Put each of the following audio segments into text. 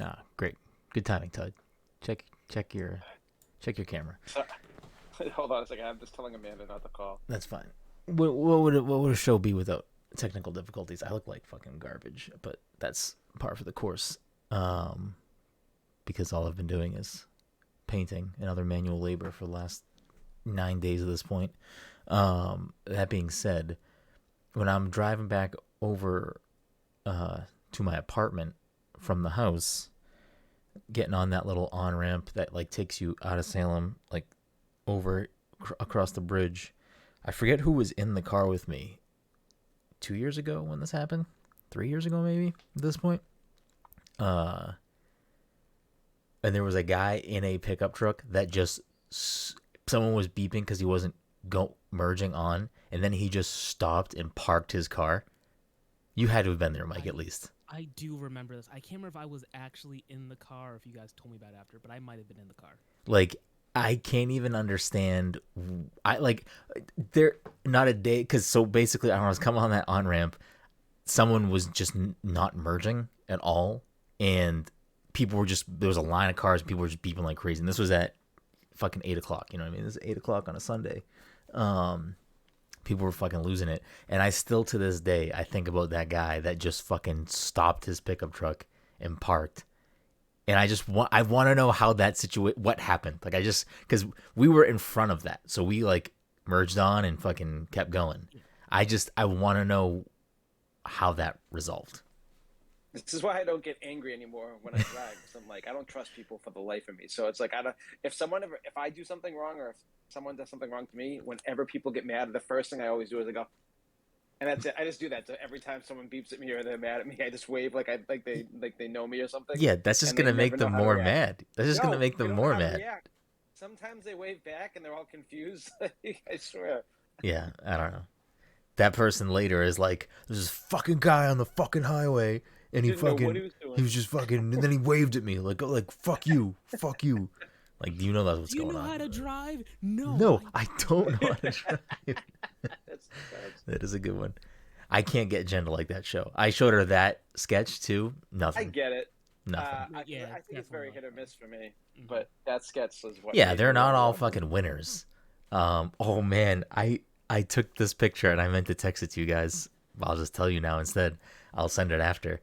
Ah, great. Good timing, Todd. Check your camera. Hold on a second. I'm just telling Amanda not to call. That's fine. What would a show be without technical difficulties? I look like fucking garbage, but that's par for the course. Because all I've been doing is painting and other manual labor for the last 9 days at this point. That being said, when I'm driving back over to my apartment from the house, getting on that little on ramp that like takes you out of Salem, like over across the bridge. I forget who was in the car with me 2 years ago when this happened. 3 years ago, maybe at this point. And there was a guy in a pickup truck that just someone was beeping because he wasn't merging on, and then he just stopped and parked his car. You had to have been there, Mike, at least. I do remember this. I can't remember if I was actually in the car or if you guys told me about it after, but I might have been in the car. Like, I can't even understand. There, not a day, because so basically, I was coming on that on ramp, someone was just not merging at all, and people were just, there was a line of cars, people were just beeping like crazy, and this was at fucking 8 o'clock, you know what I mean? This is 8 o'clock on a Sunday. People were fucking losing it, and I still, to this day, I think about that guy that just fucking stopped his pickup truck and parked. And I want to know how that what happened. Like, because we were in front of that. So we like merged on and fucking kept going. I want to know how that resolved. This is why I don't get angry anymore when I drive. I'm like, I don't trust people for the life of me. So it's like, if I do something wrong, or if someone does something wrong to me, whenever people get mad, the first thing I always do is I go, and that's it. I just do that. So every time someone beeps at me or they're mad at me, I just wave like they know me or something. Yeah, that's just gonna make them more mad. That's just gonna make them more mad. Sometimes they wave back and they're all confused. I swear. Yeah, I don't know. That person later is like, there's this fucking guy on the fucking highway, and he was just fucking, and then he waved at me like fuck you, fuck you. Like, do you know that's what's going on? Do you know how to drive? No. No, I don't know how to drive. That is a good one. I can't get Jen to like that show. I showed her that sketch too. Nothing. I get it. Nothing. I think it's very hit or miss for me, but that sketch was what. Yeah, they're not all fucking winners. Oh man, I took this picture and I meant to text it to you guys. I'll just tell you now instead. I'll send it after.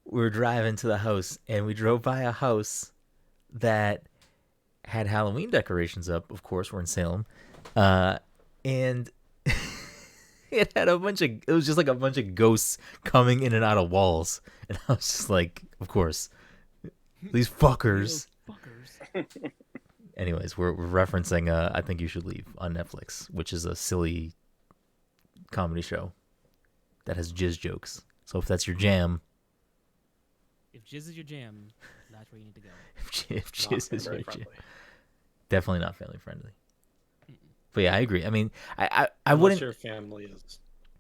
We were driving to the house and we drove by a house that had Halloween decorations up. Of course, we're in Salem, and it had it was just like a bunch of ghosts coming in and out of walls, and I was just like, of course, these fuckers. Anyways, we're referencing I Think You Should Leave on Netflix, which is a silly comedy show that has jizz jokes. So if that's your jam, if jizz is your jam, that's where you need to go. if jizz is your jam, definitely not family friendly. But yeah, I agree. I mean, I wouldn't. Unless your family is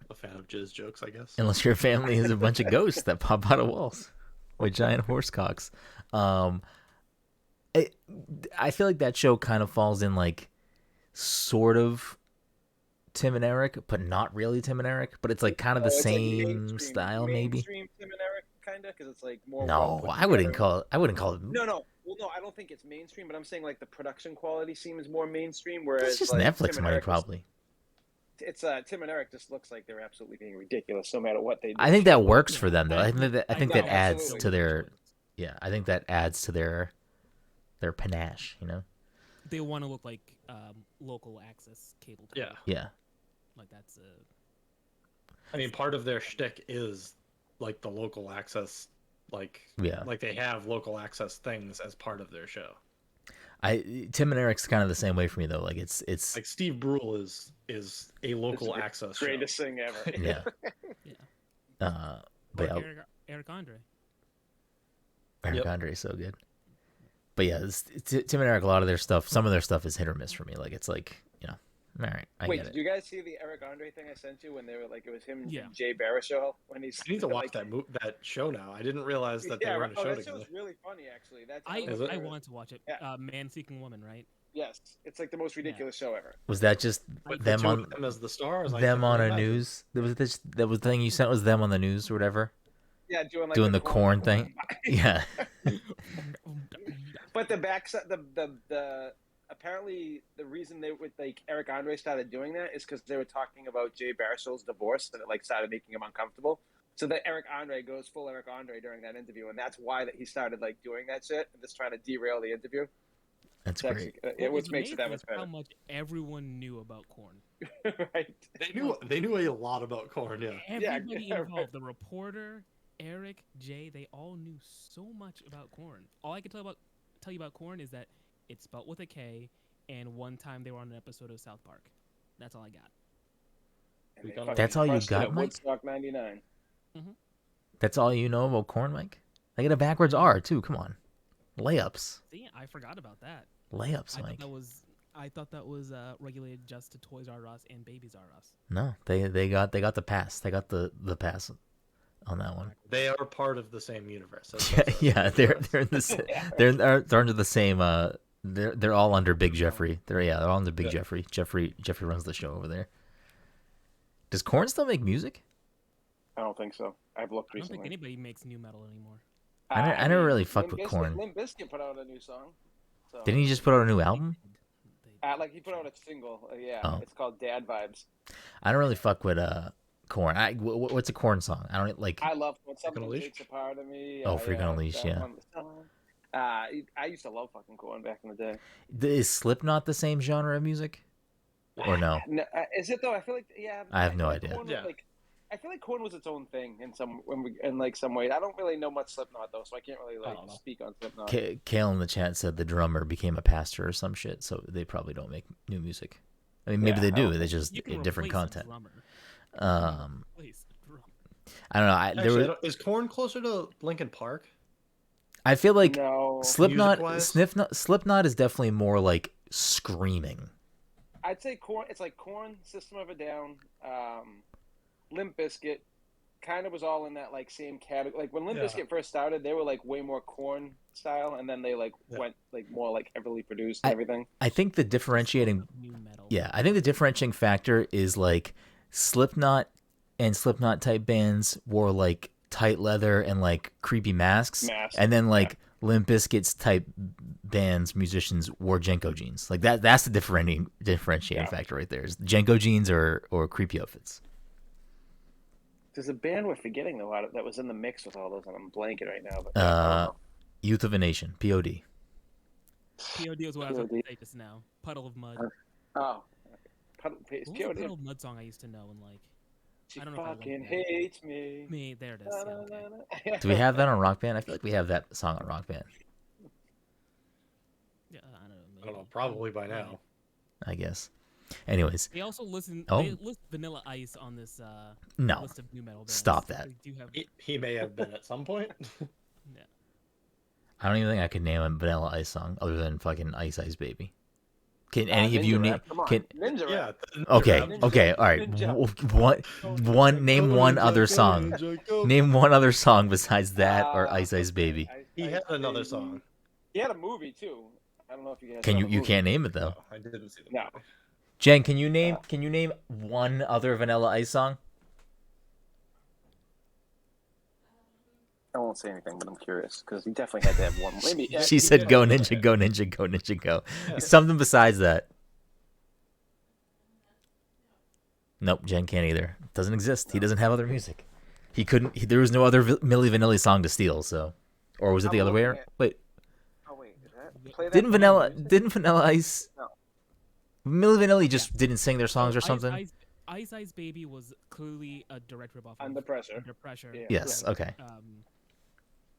a fan of jizz jokes, I guess. Unless your family is a bunch of ghosts that pop out of walls with giant horse cocks. I feel like that show kind of falls in like sort of Tim and Eric, but not really Tim and Eric. But it's like kind of the same like style, maybe. Mainstream Tim and Eric, kind of, because it's like more. No, I wouldn't call it. No. Well, no, I don't think it's mainstream, but I'm saying like the production quality seems more mainstream. Whereas It's just like, Netflix money, probably. It's Tim and Eric just looks like they're absolutely being ridiculous, no matter what they do. I think that works for them, though. I think that adds absolutely. to their. Yeah, I think that adds to their panache. You know. They want to look like local access cable. Yeah. Yeah. Like that's I mean, part of their shtick is like the local access, like they have local access things as part of their show. Tim and Eric's kind of the same way for me though. Like it's like Steve Brule is a local access greatest show. thing ever. Yeah. But yeah, Eric Andre. Eric Andre is so good. But yeah, Tim and Eric, a lot of their stuff, some of their stuff is hit or miss for me. Like it's like, all right, I get it. Did you guys see the Eric Andre thing I sent you when they were like, it was him and Yeah. Jay Baruchel when he's. I need to watch that show now. I didn't realize that they were in a show that together. show's really funny, actually. I wanted to watch it. Yeah. Man Seeking Woman, right? Yes, it's like the most ridiculous show ever. Was that just them on them as the stars? them on a news? That was the thing you sent was them on the news or whatever. Yeah, doing the corn thing. Yeah. But the backside, the apparently the reason they would like Eric Andre started doing that is because they were talking about Jay Baruchel's divorce and it like started making him uncomfortable. So that Eric Andre goes full Eric Andre during that interview, and that's why that he started like doing that shit and just trying to derail the interview. That's It's great. Actually, which makes it that much better. How much everyone knew about Korn. Right. They knew a lot about Korn. Yeah. Everybody involved, the reporter, Eric, Jay, they all knew so much about Korn. All I can tell you about Korn is that it's spelled with a K, and one time they were on an episode of South Park. That's all I got. That's all you got, Mike? Woodstock 99. Mm-hmm. That's all you know about Korn, Mike? They get a backwards R too. Come on, layups. See, I forgot about that. Layups, Mike. I thought that was regulated just to Toys R Us and Babies R Us. No, they got the pass. They got the pass on that one. They are part of the same universe. Yeah, they're in the they're under the same. They're all under Big Jeffrey. They're all under Big Jeffrey. Jeffrey runs the show over there. Does Korn still make music? I don't think so. I've looked recently. I don't think anybody makes new metal anymore. I never really fucked with Korn. Limp Bizkit put out a new song. So. Didn't he just put out a new album? Like he put out a single. It's called Dad Vibes. I don't really fuck with Korn. What's a Korn song? I don't like. I love when something takes a part of me. Freak Unleashed, yeah. I used to love fucking Korn back in the day. Is Slipknot the same genre of music? Or no? No, is it though? I feel like I have no idea. Korn I feel like Korn was its own thing in some way. I don't really know much Slipknot though, so I can't really speak on Slipknot. Kale in the chat said the drummer became a pastor or some shit, so they probably don't make new music. I mean, maybe they do. They just different content. I don't know. Is Korn closer to Linkin Park? I feel like Slipknot is definitely more like screaming. I'd say Korn. It's like Korn, System of a Down, Limp Bizkit, kind of was all in that like same category. Like when Limp Bizkit first started, they were like way more Korn style, and then they went like more like heavily produced and everything. I think the differentiating, I think the differentiating factor is like Slipknot and Slipknot type bands wore like tight leather and like creepy masks. And then like Limp Bizkit's type bands, musicians wore Jenko jeans. Like that's the differentiating factor right there. Is Jenko jeans or creepy outfits. There's a band we're forgetting though that was in the mix with all those, and I'm blanking right now. But Youth of a Nation, POD. POD was what I was going to say just now. Puddle of Mud. Puddle of Mud song I used to know and like. She fucking hates me. There it is. Okay. Do we have that on Rock Band? I feel like we have that song on Rock Band. Yeah, I don't know. Probably by now. I guess. Anyways. They also they list Vanilla Ice on this list of new metal bands. Stop that. He may have been at some point. Yeah. I don't even think I could name a Vanilla Ice song other than fucking Ice Ice Baby. Can any of you name? Ninja Rap. Okay, all right. Name one other song. Name one other song besides that or Ice Ice Baby. He had another song. He had a movie too. I don't know if you guys. You can't name it though. No, I didn't see the movie. No. Jen, can you name one other Vanilla Ice song? I won't say anything, but I'm curious because he definitely had to have one. Maybe she said, "Go Ninja, go Ninja, go Ninja, go." Something besides that. Nope, Jen can't either. It doesn't exist. He doesn't have other music. He couldn't. There was no other Milli Vanilli song to steal. So, or was it the other way around? Wait. Oh wait, is that? Didn't Vanilla Ice? No. Milli Vanilli just didn't sing their songs or something. Ice Ice Baby was clearly a direct ripoff. Under Pressure. Under Pressure. Yeah. Yes. Okay.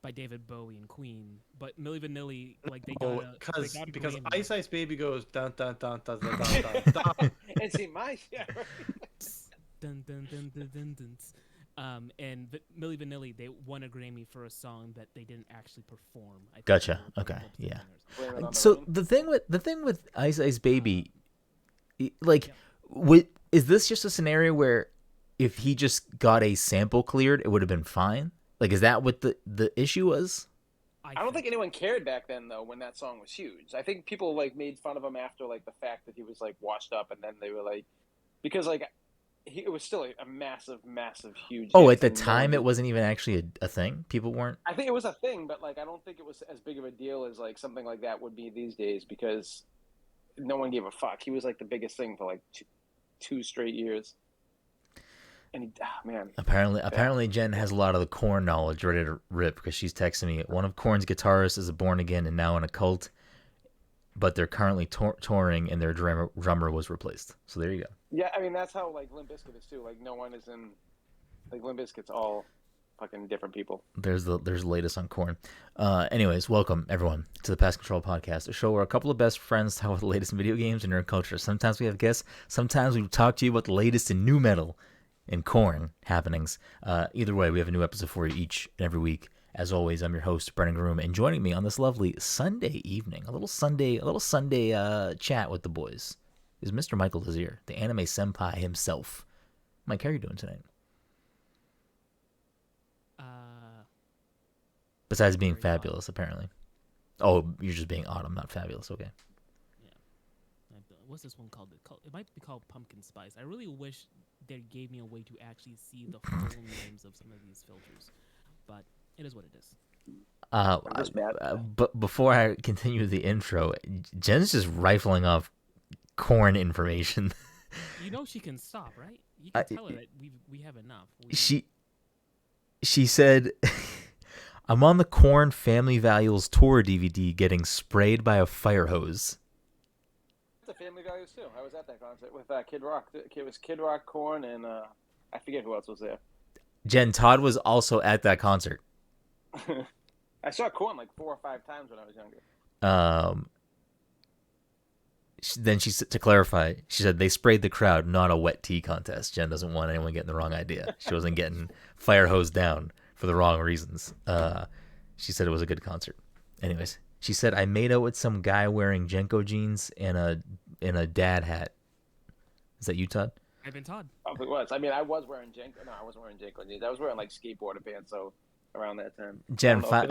By David Bowie and Queen, but Milli Vanilli, like they got because Ice Ice Baby goes dun dun dun dun dun dun dun. And see my dun dun dun dun dun dun. And Milli Vanilli, they won a Grammy for a song that they didn't actually perform. Gotcha. Okay. Yeah. So the thing with Ice Ice Baby, like, is this just a scenario where if he just got a sample cleared, it would have been fine? Like, is that what the issue was? I don't think anyone cared back then, though, when that song was huge. I think people, like, made fun of him after, like, the fact that he was, like, washed up, and then they were, like... Because, like, it was still a massive, huge. Oh, hit, at the and no time, one it wasn't even actually a thing. People weren't. I think it was a thing, but like I don't think it was as big of a deal as like something like that would be these days because no one gave a fuck. He was like the biggest thing for like two straight years. And he, man. Apparently, Jen has a lot of the Korn knowledge ready to rip because she's texting me. One of Korn's guitarists is a Born Again and now in a cult, but they're currently touring and their drummer was replaced. So there you go. Yeah, I mean that's how like Limp Bizkit is too. Like no one is in like Limp Bizkit's all fucking different people. There's the latest on Korn. Anyways, welcome everyone to the Pest Control Podcast, a show where a couple of best friends talk about the latest in video games and nerd culture. Sometimes we have guests. Sometimes we talk to you about the latest in new metal and Korn happenings. Either way, we have a new episode for you each and every week. As always, I'm your host, Brenden Groom, and joining me on this lovely Sunday evening, a little Sunday chat with the boys, is Mr. Michael Desir, the anime senpai himself. Mike, how are you doing tonight? Besides being fabulous, apparently. Oh, you're just being Autumn, not fabulous. Okay. Yeah. What's this one called? It might be called Pumpkin Spice. I really wish they gave me a way to actually see the full names of some of these filters, but it is what it is. I'm just mad. But before I continue the intro, Jen's just rifling off Korn information. You know she can stop, right? You can tell her that we have enough. She said, "I'm on the Korn Family Values tour DVD getting sprayed by a fire hose." The Family Values too. I was at that concert with Kid Rock. It was Kid Rock, Korn, and I forget who else was there. Jen, Todd was also at that concert. I saw Korn like 4 or 5 times when I was younger. Then to clarify, she said they sprayed the crowd, not a wet tea contest. Jen doesn't want anyone getting the wrong idea. She wasn't getting fire hosed down for the wrong reasons. She said it was a good concert. Anyways, she said I made out with some guy wearing Jenko jeans and a dad hat. Is that you, Todd? I've been Todd. Oh, it was. I mean, I was wearing Jenko. No, I wasn't wearing Jenko jeans. I was wearing like skateboarder pants. So around that time, Jen, were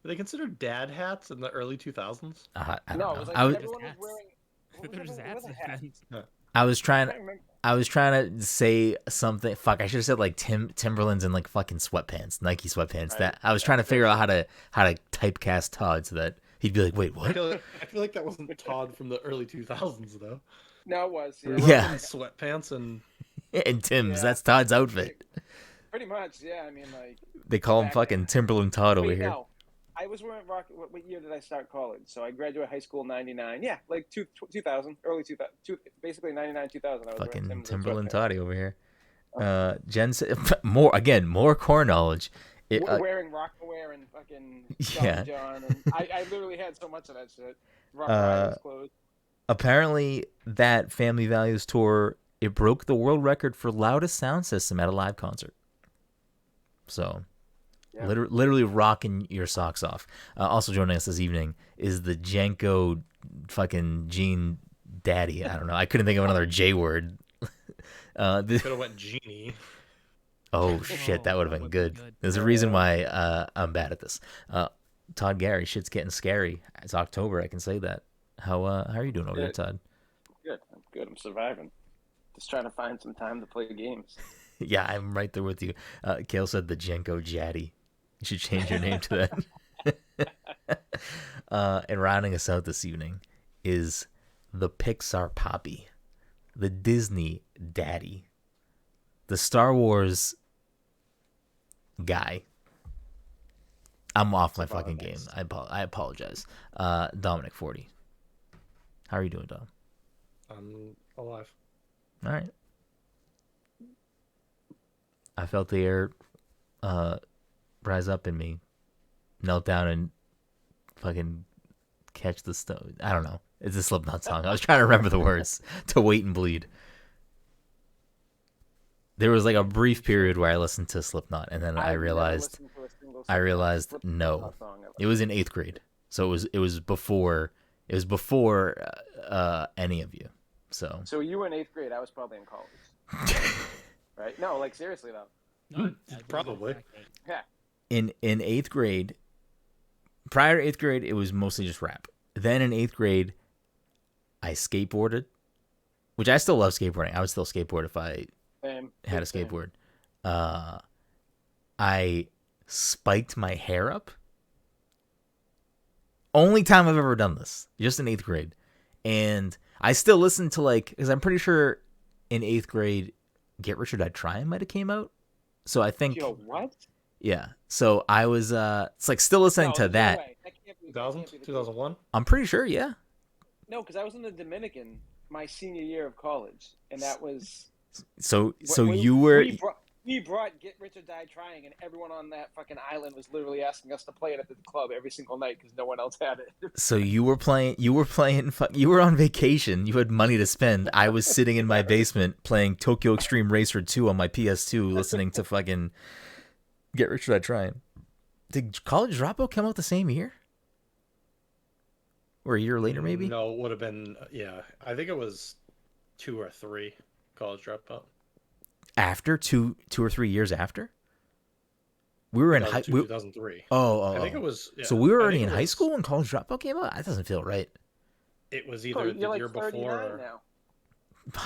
they considered dad hats in the early 2000s? I don't no, know. it was like everyone was wearing. There's hats then. I was trying to say something. Fuck, I should have said like Timberlands and like fucking sweatpants, Nike sweatpants. Right. That I was trying to figure out how to typecast Todd so that he'd be like, wait, what? I feel like that wasn't Todd from the early 2000s though. No, it was. Yeah. Sweatpants and Tim's. Yeah. That's Todd's outfit. Pretty much, yeah. I mean, like they call him fucking Timberland Todd over here. No. I was wearing rock. What year did I start college? So I graduated high school in '99. Yeah, like 2000, early 2000, basically '99, 2000. I was fucking Timberland Toddy over here. Jen said more Korn knowledge. Wearing Rockaware and fucking John. And I literally had so much of that shit. Rock clothes. Apparently, that Family Values tour, it broke the world record for loudest sound system at a live concert. So, yeah. Literally rocking your socks off. Also joining us this evening is the Jenko fucking Gene daddy. I don't know. I couldn't think of another J word. Could have went Genie. Oh, shit. That would have been good. There's a reason why I'm bad at this. Todd Gary, shit's getting scary. It's October. I can say that. How are you doing over there, Todd? Good. I'm good. I'm surviving. Just trying to find some time to play games. Yeah, I'm right there with you. Kale said the Jenko Jaddy. You should change your name to that. And rounding us out this evening is the Pixar Poppy, the Disney Daddy, the Star Wars guy. I'm off my fucking game. I apologize. Dominic 40. How are you doing, Dom? I'm alive. All right. I felt the air rise up in me, knelt down and fucking catch the stone. I don't know. It's a Slipknot song. I was trying to remember the words to Wait and Bleed. There was like a brief period where I listened to Slipknot, and then I realized no. It was in 8th grade, so it was before any of you. So you were in 8th grade. I was probably in college. Right? No, like seriously though. No, probably. Yeah. In 8th grade, prior to 8th grade, it was mostly just rap. Then in 8th grade, I skateboarded which I still love skateboarding. I would still skateboard if I Same. had a skateboard. I spiked my hair up. Only time I've ever done this, just in 8th grade. And I still listen to, like, because I'm pretty sure in 8th grade, Get Rich or Die Trying might have came out. So I think. Yo, what? Yeah. So I was, it's like still listening to that. No way. That can't be, 2000, 2001? I'm pretty sure, yeah. No, because I was in the Dominican my senior year of college, and that was. So you were. We brought Get Rich or Die Trying, and everyone on that fucking island was literally asking us to play it at the club every single night because no one else had it. So you were on vacation. You had money to spend. I was sitting in my basement playing Tokyo Extreme Racer 2 on my PS2, listening to fucking Get Rich or Die Trying. Did College Dropout come out the same year? Or a year later, maybe? No, it would have been, yeah. I think it was 2 or 3 College Dropout. After 2 or 3 years after, we were in 2003. I think it was. Yeah, so we were already in high school when College Dropout came out. That doesn't feel right. It was either the year before. Or... Now.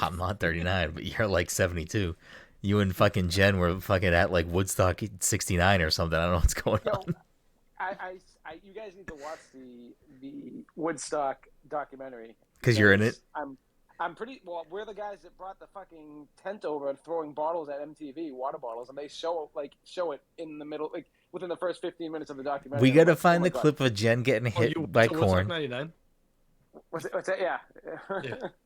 I'm not 39, but you're like 72. You and fucking Jen were fucking at like Woodstock 69 or something. I don't know what's going on. You guys need to watch the Woodstock documentary because you're in it. I'm pretty well. We're the guys that brought the fucking tent over and throwing bottles at MTV, water bottles, and they show it in the middle, like within the first 15 minutes of the documentary. We gotta find the clip of Jen getting hit by corn. 99? What's that? Yeah.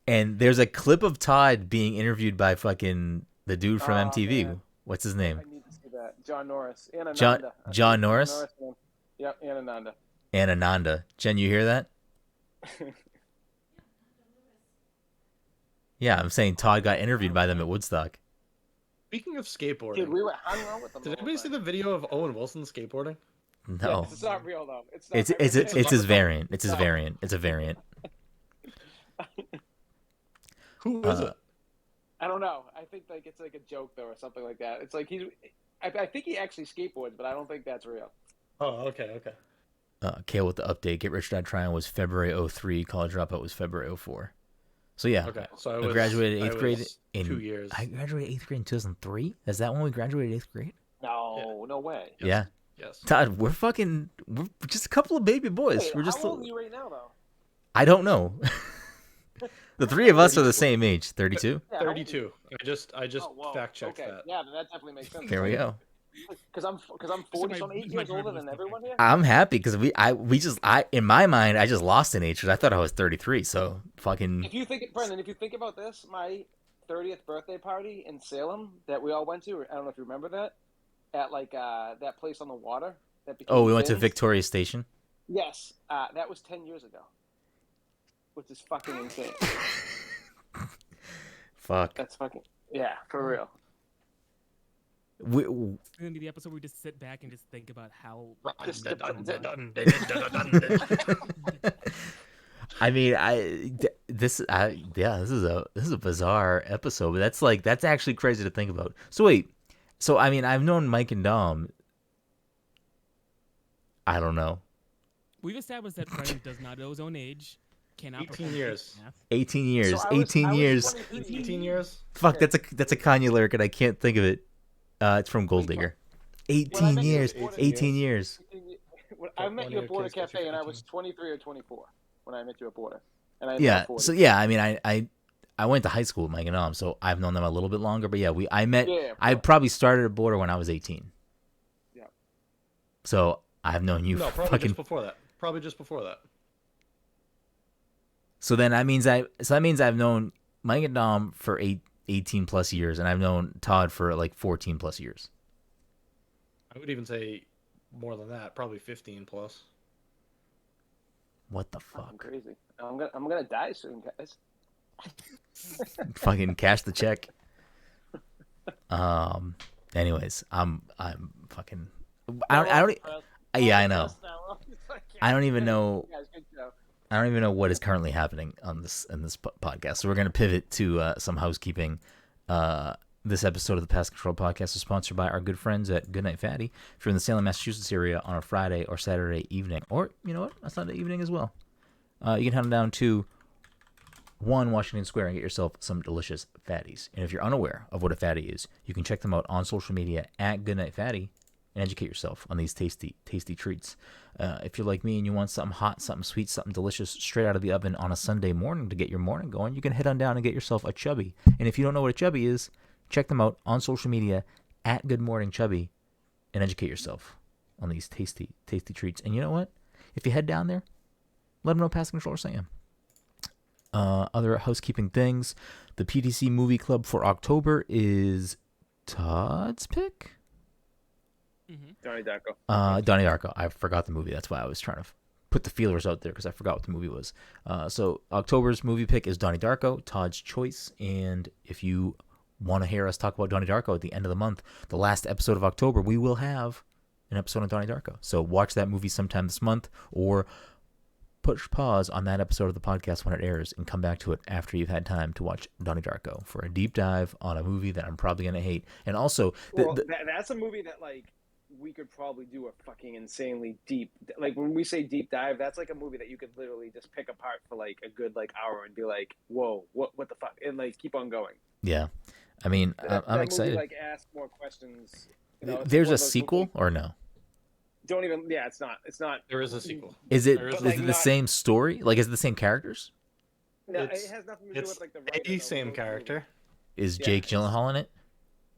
And there's a clip of Todd being interviewed by fucking the dude from MTV. Man. What's his name? I need to see that. John Norris. John Norris? Yep, Ananda. Ananda. Jen, you hear that? Yeah, I'm saying Todd got interviewed by them at Woodstock. Speaking of skateboarding, dude, we were hung out with them. Did anybody see the video of Owen Wilson skateboarding? No, it's not real though. It's his variant. It's his variant. It's a variant. Who is it? I don't know. I think like it's like a joke though, or something like that. It's like I think he actually skateboards, but I don't think that's real. Oh, okay. Kale with the update. Get Rich or Die Trying was February 03. College Dropout was February 04. So yeah, okay. So I graduated 8th grade in 2 years. I graduated 8th grade in 2003. Is that when we graduated 8th grade? No way. Yes. Yeah. Yes. Todd, we're just a couple of baby boys. Wait, we're just. How old are you right now, though? I don't know. The three of us are the same age. 32. Yeah, 32. I just fact checked that. Yeah, that definitely makes sense. There we go. Because I'm 40, so I'm 8 years older than everyone here. I'm happy because in my mind I just lost an age because I thought I was 33. So fucking. If you think, Brenden, if you think about this, my 30th birthday party in Salem that we all went to, I don't know if you remember that, at like that place on the water. We went to Victoria Station. Yes, that was 10 years ago, which is fucking insane. Fuck. That's fucking for real. It's gonna be the episode where we just sit back and just think about how. I mean, this is a bizarre episode, but that's actually crazy to think about. So wait, I mean, I've known Mike and Dom. I don't know. We've established that Brenden does not know his own age. 18 years. 18 years. So 18 years. 18 years. Fuck, that's a Kanye lyric, and I can't think of it. It's from Gold Digger. 18 years. 18 years. I met you at Border Cafe, and I was 23 or 24 when I met you at Border. And I mean, I went to high school with Mike and Dom, so I've known them a little bit longer. But yeah, I met. Yeah, I probably started at Border when I was 18. Yeah. So I've known you. No, probably just before that. So then that means I've known Mike and Dom for 18 plus years, and I've known Todd for like 14 plus years. I would even say more than that, probably 15 plus. What the fuck? I'm crazy. I'm gonna die soon, guys. Fucking cash the check. Anyways, I'm fucking. I don't. Yeah, I know. I don't even know. I don't even know what is currently happening in this podcast. So we're going to pivot to some housekeeping. This episode of the Pest Control Podcast is sponsored by our good friends at Goodnight Fatty. If you're in the Salem, Massachusetts area on a Friday or Saturday evening, or you know what, a Sunday evening as well, you can head on down to one Washington Square and get yourself some delicious fatties. And if you're unaware of what a fatty is, you can check them out on social media at Goodnight Fatty and educate yourself on these tasty treats. If you're like me and you want something hot, something sweet, something delicious straight out of the oven on a Sunday morning to get your morning going, you can head on down and get yourself a Chubby. And if you don't know what a Chubby is, check them out on social media at Good Morning Chubby and educate yourself on these tasty treats. And you know what? If you head down there, let them know Passing Controller Sam. Other housekeeping things. The PTC Movie Club for October is Todd's pick? Donnie Darko. Donnie Darko. I forgot the movie. That's why I was trying to put the feelers out there because I forgot what the movie was. So October's movie pick is Donnie Darko, Todd's choice. And if you want to hear us talk about Donnie Darko at the end of the month, the last episode of October, we will have an episode on Donnie Darko. So watch that movie sometime this month or push pause on that episode of the podcast when it airs and come back to it after you've had time to watch Donnie Darko for a deep dive on a movie that I'm probably going to hate. And also... that's a movie that, like, we could probably do a fucking insanely deep... Like, when we say deep dive, that's like a movie that you could literally just pick apart for, like, a good, like, hour and be like, whoa, what the fuck? And, like, keep on going. Yeah. I mean, I'm excited. Movie, like, ask more questions. You know, there's a sequel movies. Or no? Don't even. Yeah, it's not. There is a sequel. Is it the same story? Like, is it the same characters? No, it has nothing to do with like the writer. The same character. Is Jake Gyllenhaal in it?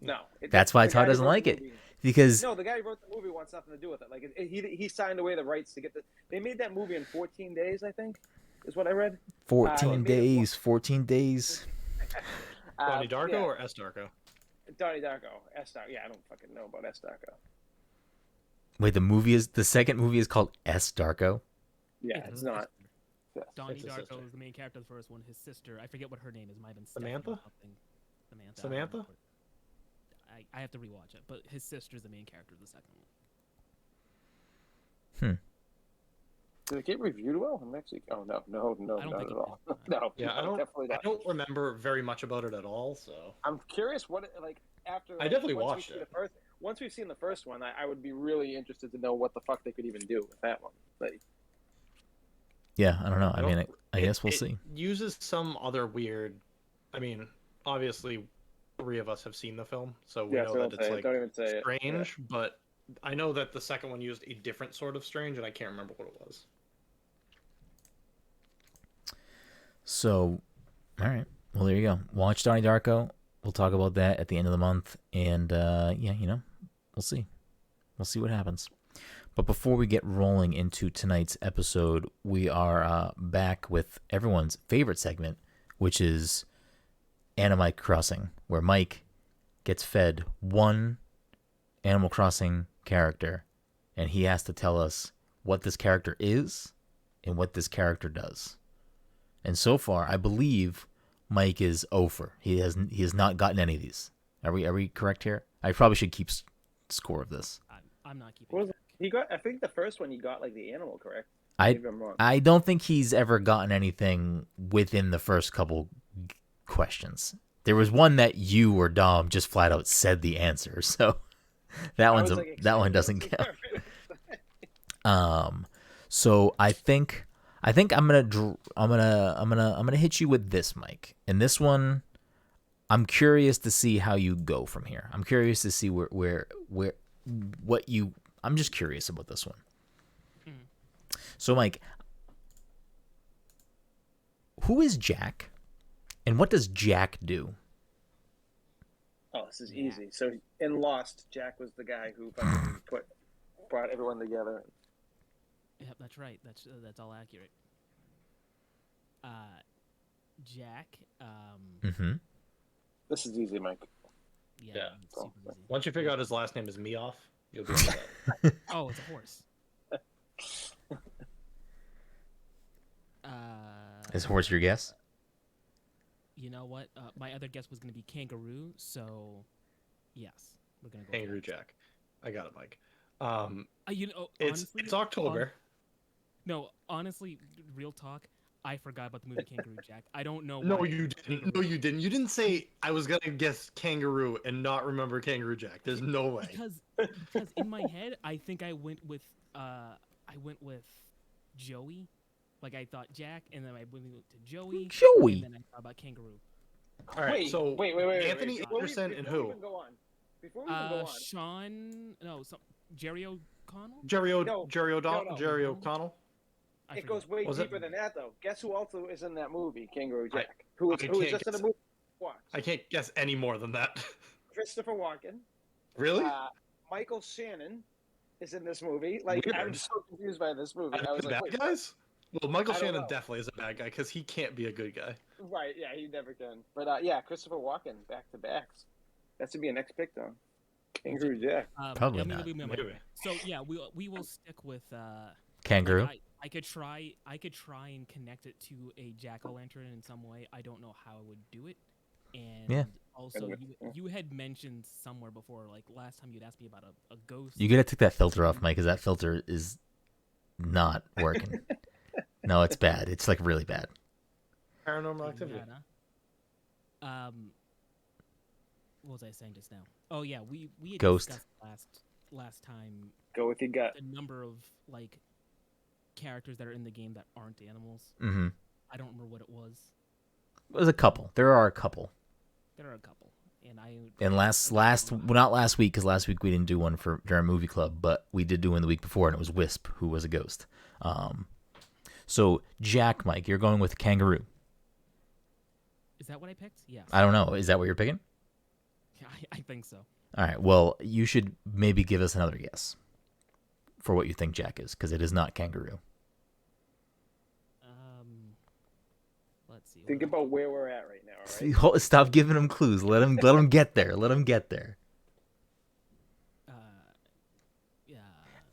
No. That's why Todd doesn't like it because no, the guy who wrote the movie wants nothing to do with it. Like he signed away the rights to get the. They made that movie in 14 days, I think, is what I read. 14 days. 14 days. Donnie Darko or S Darko? Donnie Darko. S Darko. Yeah, I don't fucking know about S Darko. Wait, the second movie is called S Darko? Yeah, it's not. Donnie Darko is the main character of the first one. His sister, I forget what her name is. Might have been Samantha. Samantha. I have to rewatch it, but his sister is the main character of the second one. Did it get reviewed well in Mexico? Oh no, not at all. No, yeah, I don't remember very much about it at all. So I'm curious what after. I definitely watched it. Once we've seen the first one, I would be really interested to know what the fuck they could even do with that one. Like, yeah, I don't know. I guess we'll see. Uses some other weird. I mean, obviously, 3 of us have seen the film, so we know that it's like strange. Yeah. But I know that the second one used a different sort of strange, and I can't remember what it was. So, all right. Well, there you go. Watch Donnie Darko. We'll talk about that at the end of the month, and we'll see. We'll see what happens. But before we get rolling into tonight's episode, we are back with everyone's favorite segment, which is Animal Crossing, where Mike gets fed one Animal Crossing character, and he has to tell us what this character is and what this character does. And so far, I believe Mike is over. He has not gotten any of these. Are we correct here? I probably should keep score of this. I'm not keeping. He got. I think the first one he got like the animal, correct? I don't think he's ever gotten anything within the first couple questions. There was one that you or Dom just flat out said the answer, so that one doesn't count. So I think I'm gonna hit you with this, Mike. And this one, I'm curious to see how you go from here. I'm curious to see I'm just curious about this one. So, Mike, who is Jack, and what does Jack do? Oh, this is easy. So in Lost, Jack was the guy who fucking brought everyone together. Yep, that's right. That's all accurate. Jack. This is easy, Mike. Yeah. Super easy. Once you figure out his last name is Meoff, you'll be Oh, it's a horse. Is horse your guess? You know what? My other guess was going to be kangaroo, so yes, we're going to go kangaroo Jack. I got it, Mike. Honestly, it's October. No, honestly, real talk. I forgot about the movie Kangaroo Jack. I don't know. No, you didn't. No, you didn't. You didn't say I was gonna guess kangaroo and not remember Kangaroo Jack. There's no way. Because in my head, I think I went with Joey, Like I thought Jack, and then I went to Joey, Joey. and then I thought about Kangaroo. All right, wait. Anthony Anderson and who? Before we even go on, Sean, no, Jerry O'Connell. Jerry O'Connell. It goes way deeper than that, though. Guess who also is in that movie, Kangaroo Jack? Who is just in the movie? I can't guess any more than that. Christopher Walken. Really? Michael Shannon is in this movie. Like, Weird. I'm so confused by this movie. I was like, bad guys? Well, Michael Shannon definitely is a bad guy because he can't be a good guy. Right? Yeah, he never can. But yeah, Christopher Walken back to backs. That should be an next pick, though. Kangaroo Jack. Probably not. So yeah, we will stick with Kangaroo. Like I could try and connect it to a jack-o'-lantern in some way. I don't know how I would do it. And also, you had mentioned somewhere before, like last time you'd asked me about a ghost. You gotta take that filter off, Mike, because that filter is not working. No, it's bad. It's like really bad. Paranormal Activity. What was I saying just now? Oh yeah, we had Ghost. discussed last time. Go with your gut. The number of like characters that are in the game that aren't animals. Mm-hmm. I don't remember what it was. There's a couple. There are a couple. And not last week, because last week we didn't do one for during movie club, but we did do one the week before, and it was Wisp, who was a ghost. So Jack, Mike, you're going with Kangaroo. Is that what I picked? Yes. I don't know. Is that what you're picking? Yeah, I think so. All right. Well, you should maybe give us another guess for what you think Jack is, because it is not Kangaroo. Let's see. Think about where we're at right now. All right? Stop giving him clues. Let him get there. Let him get there. Yeah.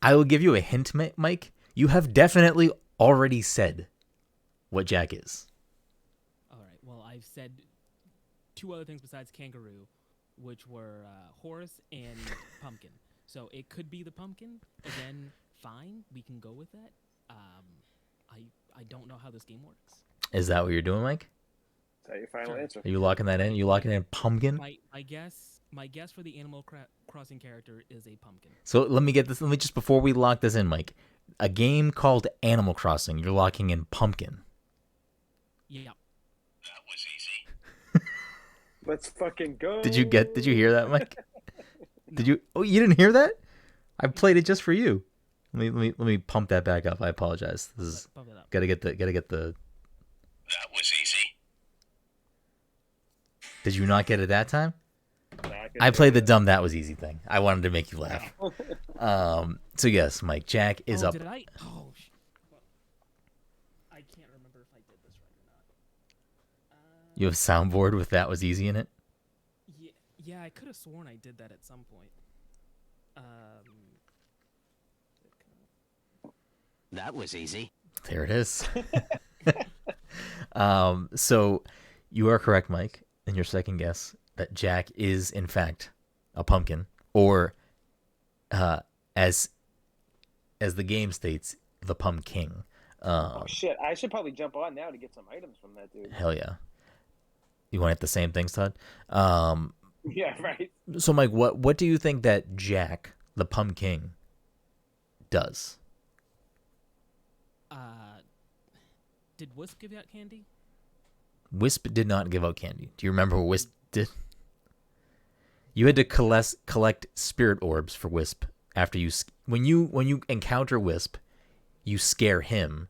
I will give you a hint, Mike. You have definitely already said what Jack is. All right. Well, I've said two other things besides Kangaroo, which were horse and pumpkin. So it could be the pumpkin. Again, fine. We can go with that. I don't know how this game works. Is that what you're doing, Mike? Is that your final answer? Are you locking that in? You locking in pumpkin? My guess for the Animal Crossing character is a pumpkin. So let me get this. Let me just before we lock this in, Mike. A game called Animal Crossing. You're locking in pumpkin. Yeah. That was easy. Let's fucking go. Did you hear that, Mike? Did you? Oh, you didn't hear that? I played it just for you. Let me pump that back up. I apologize. This is gotta get the. That was easy. Did you not get it that time? I played the dumb that was easy thing. I wanted to make you laugh. So yes, Mike, Jack is up. Did I? Oh, I can't remember if I did this right or not. You have soundboard with that was easy in it? Yeah, I could have sworn I did that at some point. That was easy. There it is. So you are correct, Mike, in your second guess that Jack is in fact a pumpkin, or as the game states, the pumpkin. Oh shit! I should probably jump on now to get some items from that dude. Hell yeah! You want to hit the same things, Todd? Yeah, right. So, Mike, what do you think that Jack, the pumpkin, does? Did Wisp give out candy? Wisp did not give out candy. Do you remember what Wisp did? You had to collect spirit orbs for Wisp after when you encounter Wisp, you scare him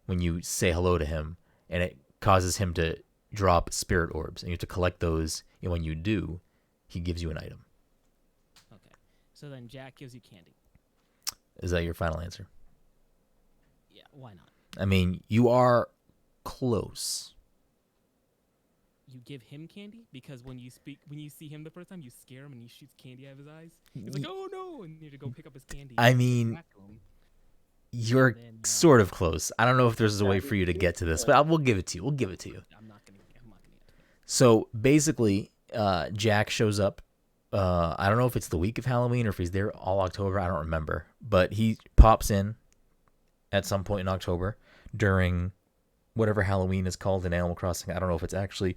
when you say hello to him, and it causes him to drop spirit orbs, and you have to collect those. And when you do, he gives you an item. Okay, so then Jack gives you candy. Is that your final answer? Yeah, why not? I mean, you are close. You give him candy because when you see him the first time, you scare him and he shoots candy out of his eyes. He's like, "Oh no!" and you have to go pick up his candy. I mean, you're sort of close. I don't know if there's a way for you to get to this, but we'll give it to you. We'll give it to you. I'm not gonna get to it. So basically, Jack shows up. I don't know if it's the week of Halloween or if he's there all October. I don't remember, but he pops in at some point in October during whatever Halloween is called in Animal Crossing. I don't know if it's actually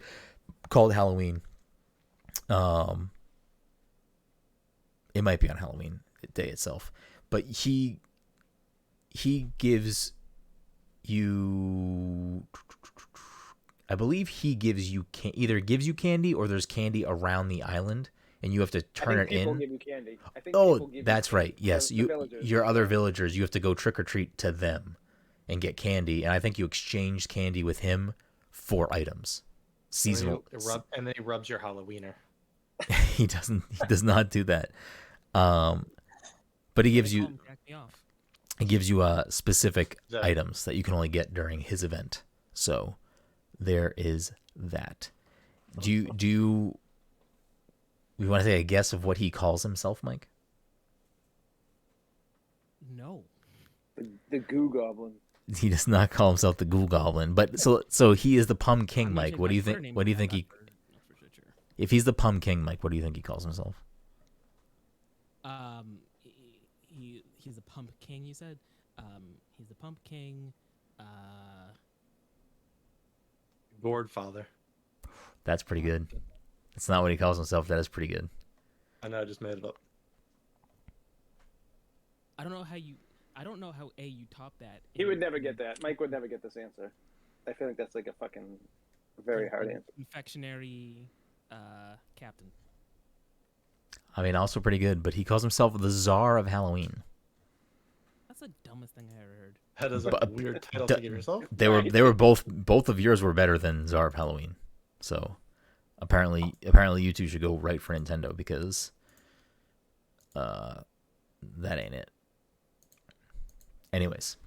called Halloween. It might be on Halloween day itself, but he I believe he gives you either gives you candy or there's candy around the island, and you have to turn it people in. give you candy. I think Oh, people give that's you right. Yes, the villagers. your other villagers, you have to go trick or treat to them and get candy, and I think you exchange candy with him for items. Seasonal. And then he rubs your Halloweener. He doesn't. He does not do that. But he gives you. It gives you specific items that you can only get during his event. So there is that. Do you want to say a guess of what he calls himself, Mike? No. The Goo Goblin. He does not call himself the Ghoul Goblin, but so he is the Pum King, Mike. What do you think? What do you think he? If he's the Pum King, Mike, what do you think he calls himself? He's the Pump King. You said, he's the Pump King. Gourd Father. That's pretty good. That's not what he calls himself. That is pretty good. I know. I just made it up. I don't know how you top that. He would never get that. Mike would never get this answer. I feel like that's like a fucking very hard answer. Confectionery captain. I mean, also pretty good, but he calls himself the Czar of Halloween. That's the dumbest thing I ever heard. That is a weird title to give yourself. They were both of yours were better than Czar of Halloween. So apparently you two should go right for Nintendo because that ain't it. Anyways,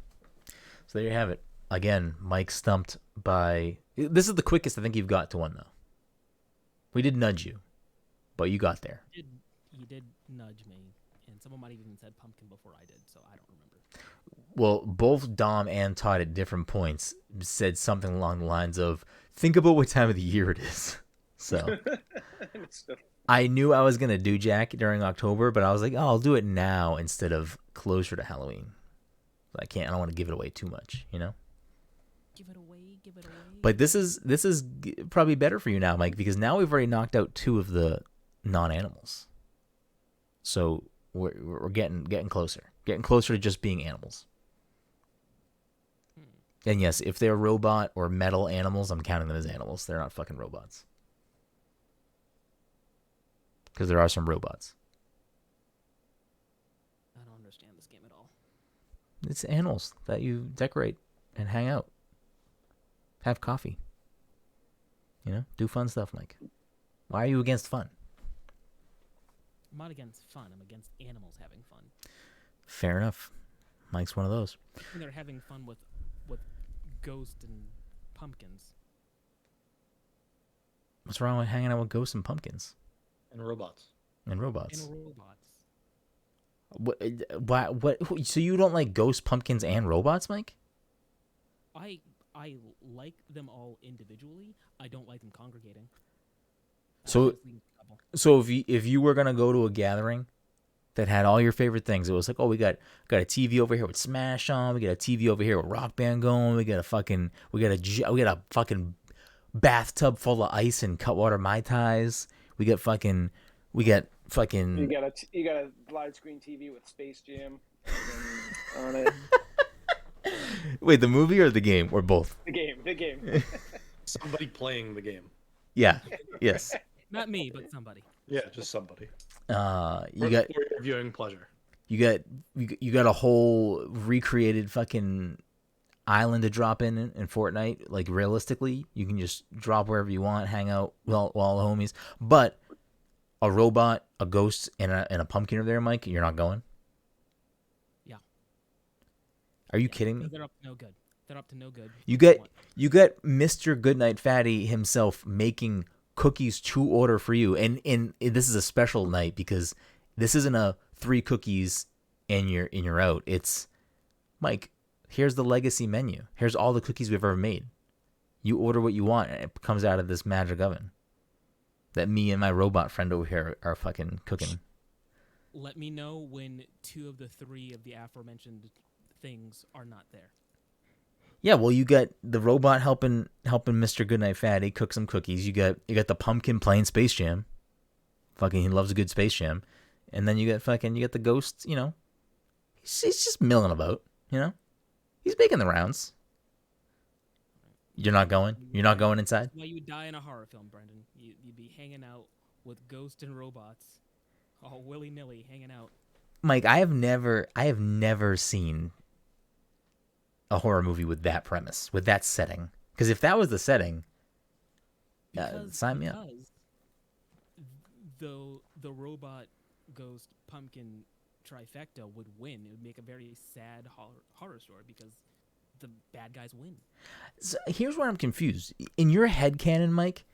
so there you have it. Again, Mike stumped by. This is the quickest I think you've got to one though. We did nudge you, but you got there. You did nudge me, and someone might have even said pumpkin before I did, so I don't remember. Well, both Dom and Todd at different points said something along the lines of, think about what time of the year it is. So I knew I was going to do Jack during October, but I was like, oh, I'll do it now instead of closer to Halloween. I don't want to give it away too much, you know? Give it away. But this is probably better for you now, Mike, because now we've already knocked out 2 of the non-animals. So we're getting closer to just being animals. And yes, if they're robot or metal animals, I'm counting them as animals. They're not fucking robots. Because there are some robots. I don't understand this game at all. It's animals that you decorate and hang out. Have coffee. You know, do fun stuff, Mike. Why are you against fun? I'm not against fun. I'm against animals having fun. Fair enough. Mike's one of those. And they're having fun with ghosts and pumpkins. What's wrong with hanging out with ghosts and pumpkins? And robots. What? So you don't like ghosts, pumpkins, and robots, Mike? I like them all individually. I don't like them congregating. So if you were gonna go to a gathering that had all your favorite things, it was like, oh, we got a TV over here with Smash on, we got a TV over here with Rock Band going, we got a fucking bathtub full of ice and Cutwater Mai Tais, we got fucking. You got a widescreen TV with Space Jam on it. Wait, the movie or the game or both? The game. Somebody playing the game. Yeah. Yes. Not me, but somebody. Yeah, just somebody. You got for your viewing pleasure. You got a whole recreated fucking island to drop in Fortnite. Like realistically, you can just drop wherever you want, hang out with all the homies. But a robot, a ghost, and a pumpkin are there, Mike. You're not going. Are you kidding me? They're up to no good. You get Mr. Goodnight Fatty himself making cookies to order for you, and this is a special night because this isn't a 3 cookies and you're out. It's Mike. Here's the legacy menu. Here's all the cookies we've ever made. You order what you want, and it comes out of this magic oven that me and my robot friend over here are fucking cooking. Let me know when 2 of the 3 of the aforementioned things are not there. Yeah, well, you got the robot helping Mr. Goodnight Fatty cook some cookies. You got the pumpkin playing Space Jam. Fucking, he loves a good Space Jam. And then you got the ghost. You know, he's just milling about. You know, he's making the rounds. You're not going? You're not going inside? Why you would die in a horror film, Brenden? You'd be hanging out with ghosts and robots, all willy nilly hanging out. Mike, I have never seen a horror movie with that premise, with that setting. Because if that was the setting, sign me up. The robot ghost pumpkin trifecta would win. It would make a very sad horror story because the bad guys win. So here's where I'm confused. In your headcanon, Mike,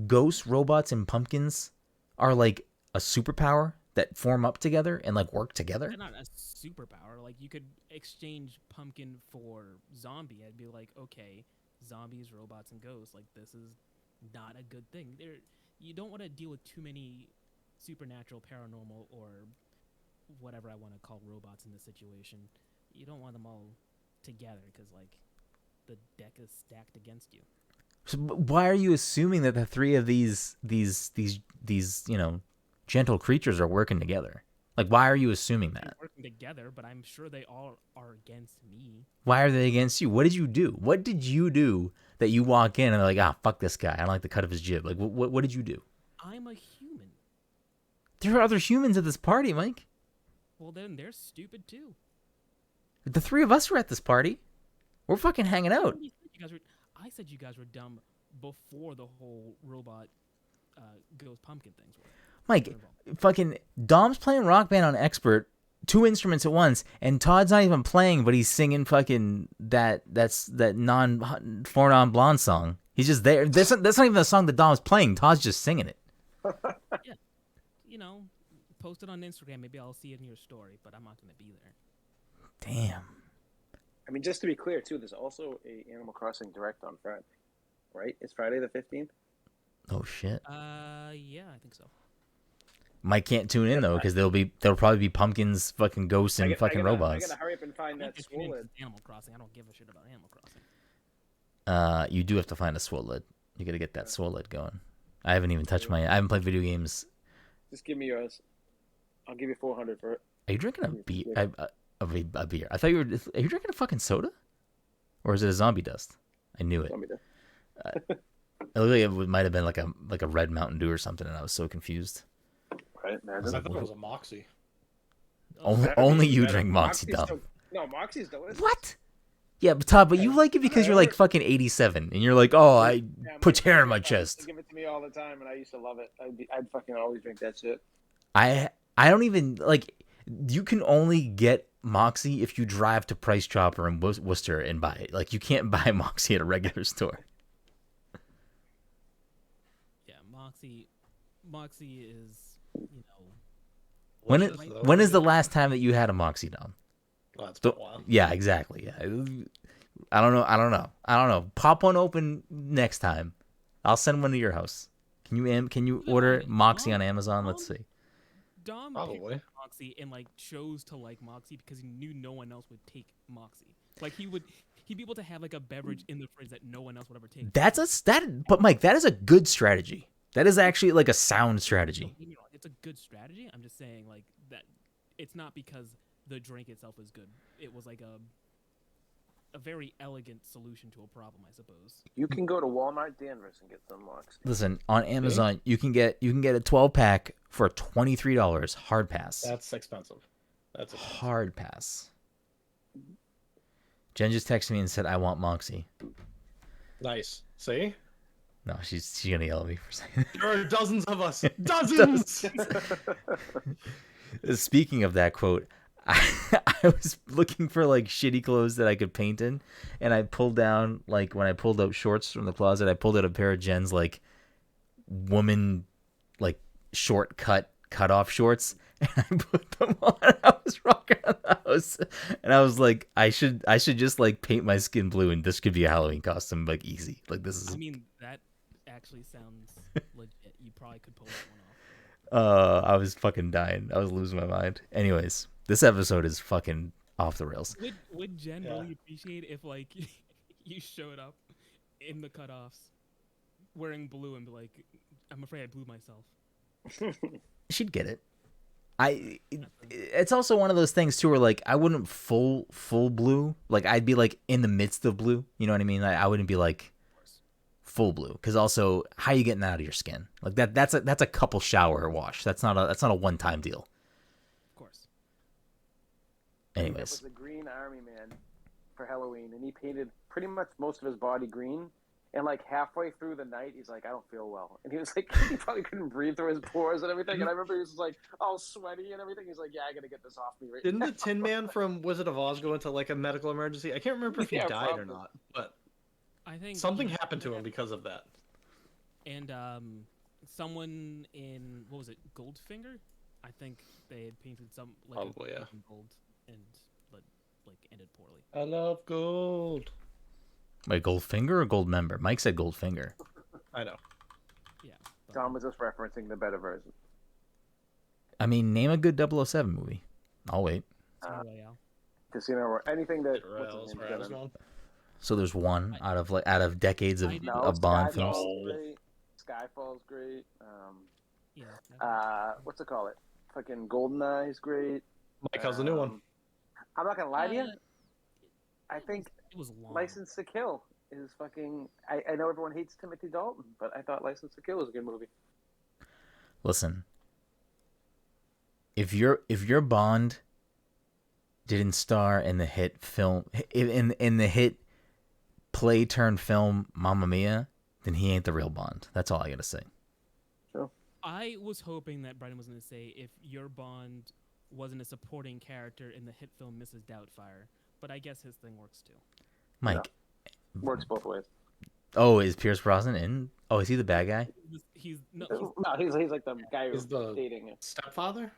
ghosts, robots, and pumpkins are like a superpower that form up together and like work together? They're not a superpower. Like, you could exchange pumpkin for zombie. I'd be like, okay, zombies, robots, and ghosts. Like, this is not a good thing. You don't want to deal with too many supernatural, paranormal, or whatever I want to call robots in this situation. You don't want them all together because, like, the deck is stacked against you. So why are you assuming that the three of these gentle creatures are working together? Like, why are you assuming that? They're working together, but I'm sure they all are against me. Why are they against you? What did you do? What did you do that you walk in and they're like, fuck this guy. I don't like the cut of his jib. Like, what did you do? I'm a human. There are other humans at this party, Mike. Well, then they're stupid too. The three of us were at this party. We're fucking hanging out. I said you guys were dumb before the whole robot ghost pumpkin things were. Mike, fucking Dom's playing Rock Band on Expert, 2 instruments at once, and Todd's not even playing, but he's singing fucking that Four Non Blonde song. He's just there. That's not even the song that Dom's playing. Todd's just singing it. Yeah, post it on Instagram. Maybe I'll see it in your story, but I'm not going to be there. Damn. I mean, just to be clear, too, there's also a Animal Crossing Direct on Friday, right? It's Friday the 15th? Oh, shit. Yeah, I think so. Mike can't tune in, though, because there'll probably be pumpkins, fucking ghosts, and fucking robots. I gotta hurry up and find that swollen. Animal Crossing. I don't give a shit about Animal Crossing. You do have to find a swoled. You gotta get that swoled going. I haven't even touched I haven't played video games. Just give me yours. I'll give you 400 for it. Are you drinking a beer? A beer. I thought you were. Are you drinking a fucking soda? Or is it a zombie dust? I knew it. Zombie dust. It looked like it might have been like a red Mountain Dew or something, and I was so confused. Right, man. I thought it was a Moxie. Only you drink Moxie, Dom. No, Moxie's delicious. What? Yeah, but Todd, but you like it because you're like fucking 87, and you're like, oh, I put hair in my chest. Give it to me all the time, and I used to love it. I'd fucking always drink that shit. I don't even like. You can only get Moxie if you drive to Price Chopper in Worcester and buy it. Like, you can't buy Moxie at a regular store. Yeah, Moxie is, When is the last time that you had a Moxie, Dom? Well, it's been a while. Yeah, exactly. Yeah. I don't know. Pop one open next time. I'll send one to your house. Can you order Moxie on Amazon? Let's see. Dom Probably Moxie and chose to like Moxie because he knew no one else would take Moxie. Like, he'd be able to have like a beverage in the fridge that no one else would ever take. But Mike, that is a good strategy. That is actually like a sound strategy. It's a good strategy. I'm just saying that it's not because the drink itself is good. It was like a very elegant solution to a problem, I suppose. You can go to Walmart Danvers and get some Moxie. Listen, on Amazon, you can get a 12-pack for $23 hard pass. That's expensive. That's expensive. Hard pass. Jen just texted me and said, "I want Moxie." Nice. See? No, she's gonna yell at me for saying that. There are dozens of us. Dozens. Speaking of that quote, I was looking for shitty clothes that I could paint in, and I pulled down when I pulled out shorts from the closet, I pulled out a pair of Jen's woman short cut off shorts, and I put them on. I was rocking around the house, and I was like, I should just paint my skin blue, and this could be a Halloween costume, easy. This is. I mean, that actually sounds legit. You probably could pull that one off. I was fucking dying. I was losing my mind. Anyways, this episode is fucking off the rails. Would Jen really appreciate if you showed up in the cutoffs wearing blue and be like, "I'm afraid I blew myself"? She'd get it. It's also one of those things too where I wouldn't full blue. I'd be in the midst of blue. You know what I mean? I wouldn't be full blue. Because also, how you getting that out of your skin? Like that's a couple shower wash. That's not a one time deal. Of course. Anyways, That was the Green Army Man for Halloween, and he painted pretty much most of his body green. And like halfway through the night, he's like, "I don't feel well," and he was like, he probably couldn't breathe through his pores and everything. And I remember he was like all sweaty and everything. He's like, "Yeah, I gotta get this off me right Didn't now." the Tin Man from Wizard of Oz go into like a medical emergency? I can't remember if he died probably. or not, but I think something happened to him because of that. And someone in what was it, Goldfinger? I think they had painted some like Probably, yeah. in gold and like ended poorly. I love gold. wait, Goldfinger or Goldmember? Mike said Goldfinger. I know. Yeah. But, Tom was just referencing the better version. I mean, name a good 007 movie. I'll wait. Royale. Casino or anything that. Rails, one. So there's one out of decades of Bond films. Great. Skyfall's great. Yeah. What's it called? Fucking GoldenEye is great. Mike, how's the new one? I'm not gonna lie to you. I think it was long. License to Kill is fucking. I know everyone hates Timothy Dalton, but I thought License to Kill was a good movie. Listen, if your Bond didn't star in the hit film in the hit play turn film Mamma Mia, then he ain't the real Bond. That's all I gotta say. Sure. I was hoping that Brenden was going to say if your Bond wasn't a supporting character in the hit film Mrs. Doubtfire, but I guess his thing works too. Mike. Works both ways. Oh, is Pierce Brosnan in? Oh, is he the bad guy? He's like the guy who's dating. Stepfather?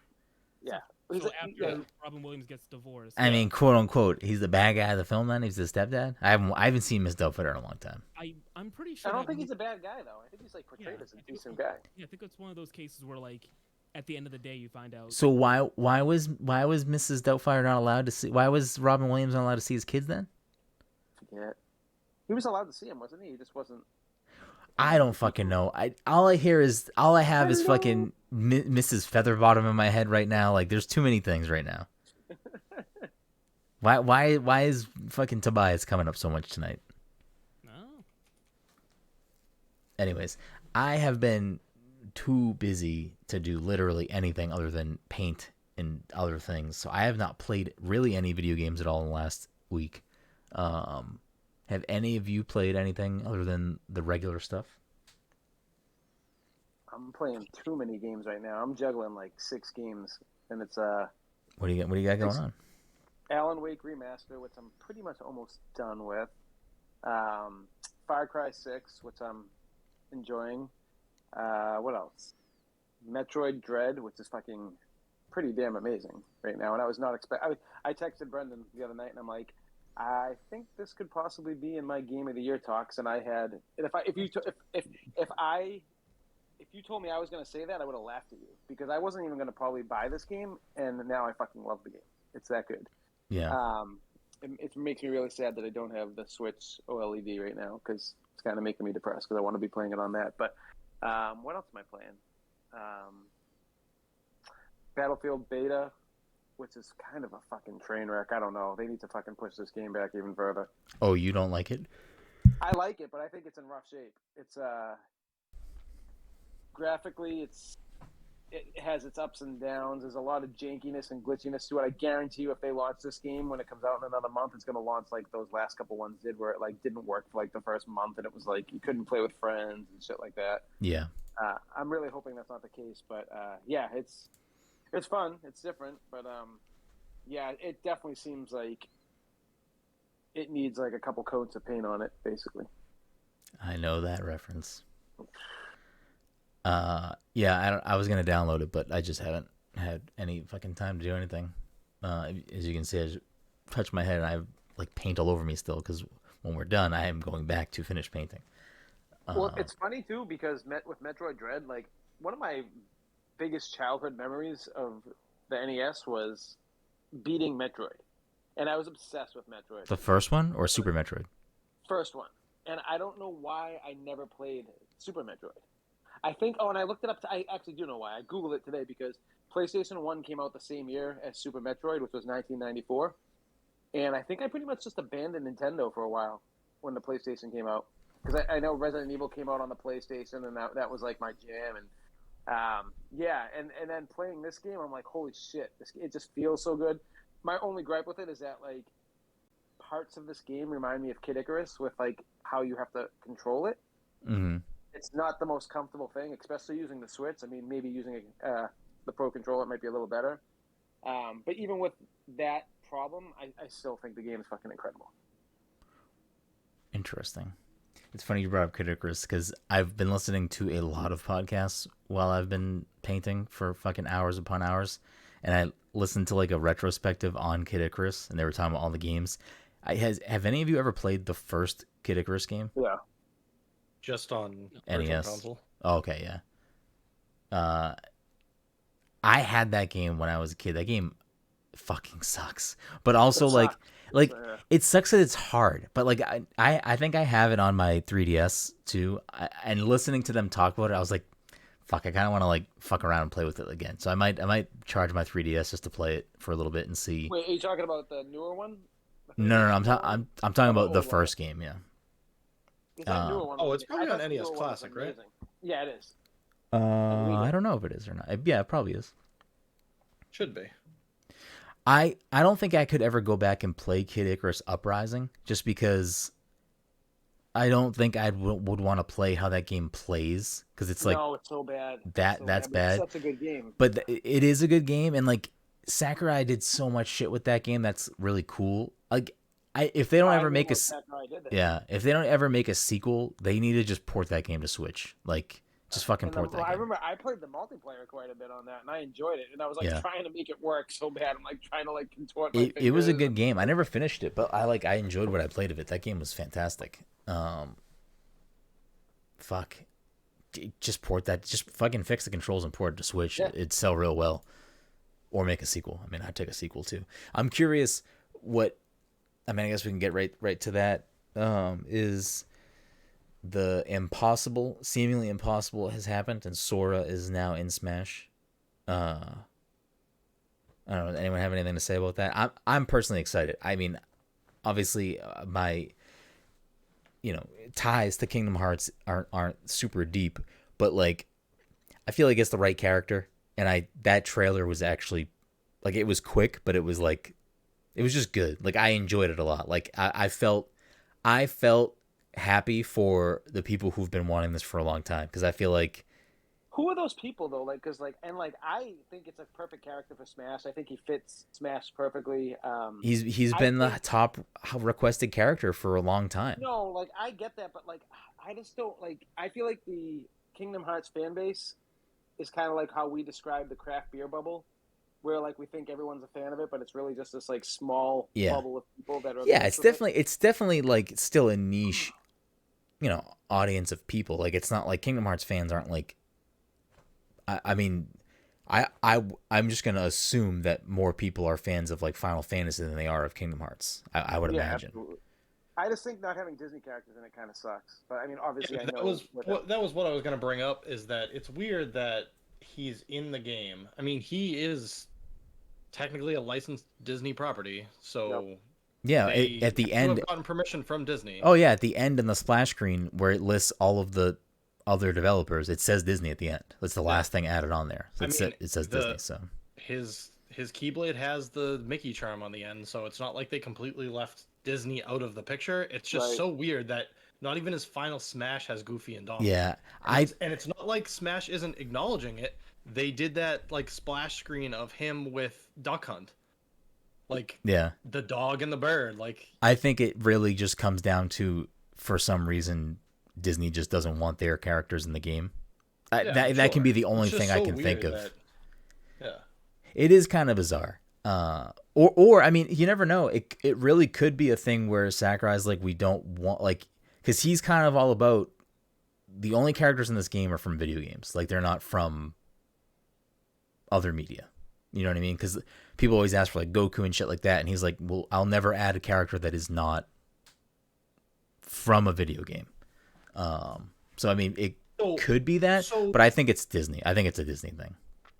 Yeah. So after Robin Williams gets divorced. I mean, quote unquote, he's the bad guy of the film. Then he's the stepdad. I haven't seen Miss Doubtfire in a long time. I'm pretty sure. I don't think he's a bad guy though. I think he's like portrayed as a decent guy. Yeah, I think it's one of those cases where like at the end of the day you find out. So why was Mrs. Doubtfire not allowed to see? Why was Robin Williams not allowed to see his kids then? Forget. He was allowed to see him, wasn't he? He just wasn't. I don't fucking know. All I have is fucking Mrs. Featherbottom in my head right now. Like, there's too many things right now. Why is fucking Tobias coming up so much tonight? No. Anyways, I have been too busy to do literally anything other than paint and other things. So I have not played really any video games at all in the last week. Have any of you played anything other than the regular stuff? I'm playing too many games right now. I'm juggling like 6 games, and it's What do you got going on? Alan Wake Remaster, which I'm pretty much almost done with. Far Cry 6, which I'm enjoying. What else? Metroid Dread, which is fucking pretty damn amazing right now. And I was not I texted Brenden the other night, and I'm like, I think this could possibly be in my Game of the Year talks. And I had, if you told me I was going to say that, I would have laughed at you because I wasn't even going to probably buy this game, and now I fucking love the game. It's that good. Yeah. It makes me really sad that I don't have the Switch OLED right now because it's kind of making me depressed because I want to be playing it on that. But what else am I playing? Battlefield Beta, which is kind of a fucking train wreck. I don't know. They need to fucking push this game back even further. Oh, you don't like it? I like it, but I think it's in rough shape. It's graphically, it has its ups and downs. There's a lot of jankiness and glitchiness to it. I guarantee you, if they launch this game when it comes out in another month, it's going to launch like those last couple ones did, where it like didn't work for like the first month, and it was like you couldn't play with friends and shit like that. Yeah. I'm really hoping that's not the case, but yeah, it's fun. It's different, but yeah, it definitely seems like it needs like a couple coats of paint on it, basically. I know that reference. Yeah, I was gonna download it, but I just haven't had any fucking time to do anything. As you can see, I just touch my head and I have like paint all over me still, because when we're done, I am going back to finish painting. Well, it's funny too because with Metroid Dread, like one of my biggest childhood memories of the NES was beating Metroid, and I was obsessed with Metroid. The first one or Super Metroid? First one, and I don't know why I never played Super Metroid. I think, and I looked it up. I actually do know why. I Googled it today because PlayStation 1 came out the same year as Super Metroid, which was 1994. And I think I pretty much just abandoned Nintendo for a while when the PlayStation came out. because I know Resident Evil came out on the PlayStation, and that was like my jam. And and then playing this game, I'm like, holy shit, it just feels so good. My only gripe with it is that like parts of this game remind me of Kid Icarus with like how you have to control it. Mm-hmm. It's not the most comfortable thing, especially using the Switch. I mean, maybe using the Pro Controller might be a little better. But even with that problem, I still think the game is fucking incredible. Interesting. It's funny you brought up Kid Icarus because I've been listening to a lot of podcasts while I've been painting for fucking hours upon hours, and I listened to like a retrospective on Kid Icarus, and they were talking about all the games. Have any of you ever played the first Kid Icarus game? Yeah. Just on NES. console. Oh, okay, yeah. I had that game when I was a kid. That game fucking sucks. But also it sucks that it's hard. But like I think I have it on my 3DS too. And listening to them talk about it, I was like, fuck, I kind of want to like fuck around and play with it again. So I might charge my 3DS just to play it for a little bit and see. Wait, are you talking about the newer one? No, I'm talking about the first game, yeah. Is that newer one? Oh, it's probably on NES Classic, right? Yeah, it is. I don't know if it is or not. Yeah, it probably is. Should be. I don't think I could ever go back and play Kid Icarus Uprising just because I don't think I would want to play how that game plays because it's like no, it's so bad. That's bad. It's such a good game. But it is a good game, and like Sakurai did so much shit with that game that's really cool. Like if they don't ever make a if they don't ever make a sequel, they need to just port that game to Switch. Like just fucking port that game. I remember I played the multiplayer quite a bit on that, and I enjoyed it. And I was like trying to make it work so bad. I'm like trying to like contort my fingers. It was a good game. I never finished it, but I enjoyed what I played of it. That game was fantastic. Fuck. Just port that. Just fucking fix the controls and port it to Switch. Yeah. It'd sell real well. Or make a sequel. I mean, I'd take a sequel too. I'm curious what. I mean, I guess we can get right to that. Is the seemingly impossible has happened, and Sora is now in Smash. I don't know. Anyone have anything to say about that? I'm personally excited. I mean, obviously, my ties to Kingdom Hearts aren't super deep, but like, I feel like it's the right character, and that trailer was actually like it was quick, but it was like it was just good. Like I enjoyed it a lot. Like I felt happy for the people who've been wanting this for a long time because I feel like who are those people though? Like because I think it's a perfect character for Smash. I think he fits Smash perfectly. He's been the top requested character for a long time. No, like I get that, but like I just don't like. I feel like the Kingdom Hearts fan base is kind of like how we describe the craft beer bubble, where like we think everyone's a fan of it, but it's really just this like small bubble of people that are. Yeah, it's definitely like still a niche, audience of people. Like it's not like Kingdom Hearts fans aren't like. I mean, I'm just gonna assume that more people are fans of like Final Fantasy than they are of Kingdom Hearts. I would imagine. Absolutely. I just think not having Disney characters in it kind of sucks. But I mean, obviously, I know that was what I was gonna bring up. Is that it's weird that he's in the game. I mean, he is technically a licensed Disney property, so. Yep. Yeah, at the end, have gotten permission from Disney. Oh yeah, at the end in the splash screen where it lists all of the other developers, it says Disney at the end. That's the last thing added on there. So it says Disney. So his Keyblade has the Mickey charm on the end, so it's not like they completely left Disney out of the picture. It's just so weird that not even his final Smash has Goofy and Donkey. Yeah, and it's not like Smash isn't acknowledging it. They did that like splash screen of him with Duck Hunt. Like the dog and the bird. Like I think it really just comes down to, for some reason, Disney just doesn't want their characters in the game. That can be the only thing I can think of. It is kind of bizarre. Or I mean, you never know. It really could be a thing where Sakurai's like, we don't want, like, because he's kind of all about the only characters in this game are from video games. Like they're not from other media. You know what I mean? Because people always ask for like Goku and shit like that, and he's like, well, I'll never add a character that is not from a video game. So I mean, it could be that, but I think it's Disney. I think it's a Disney thing.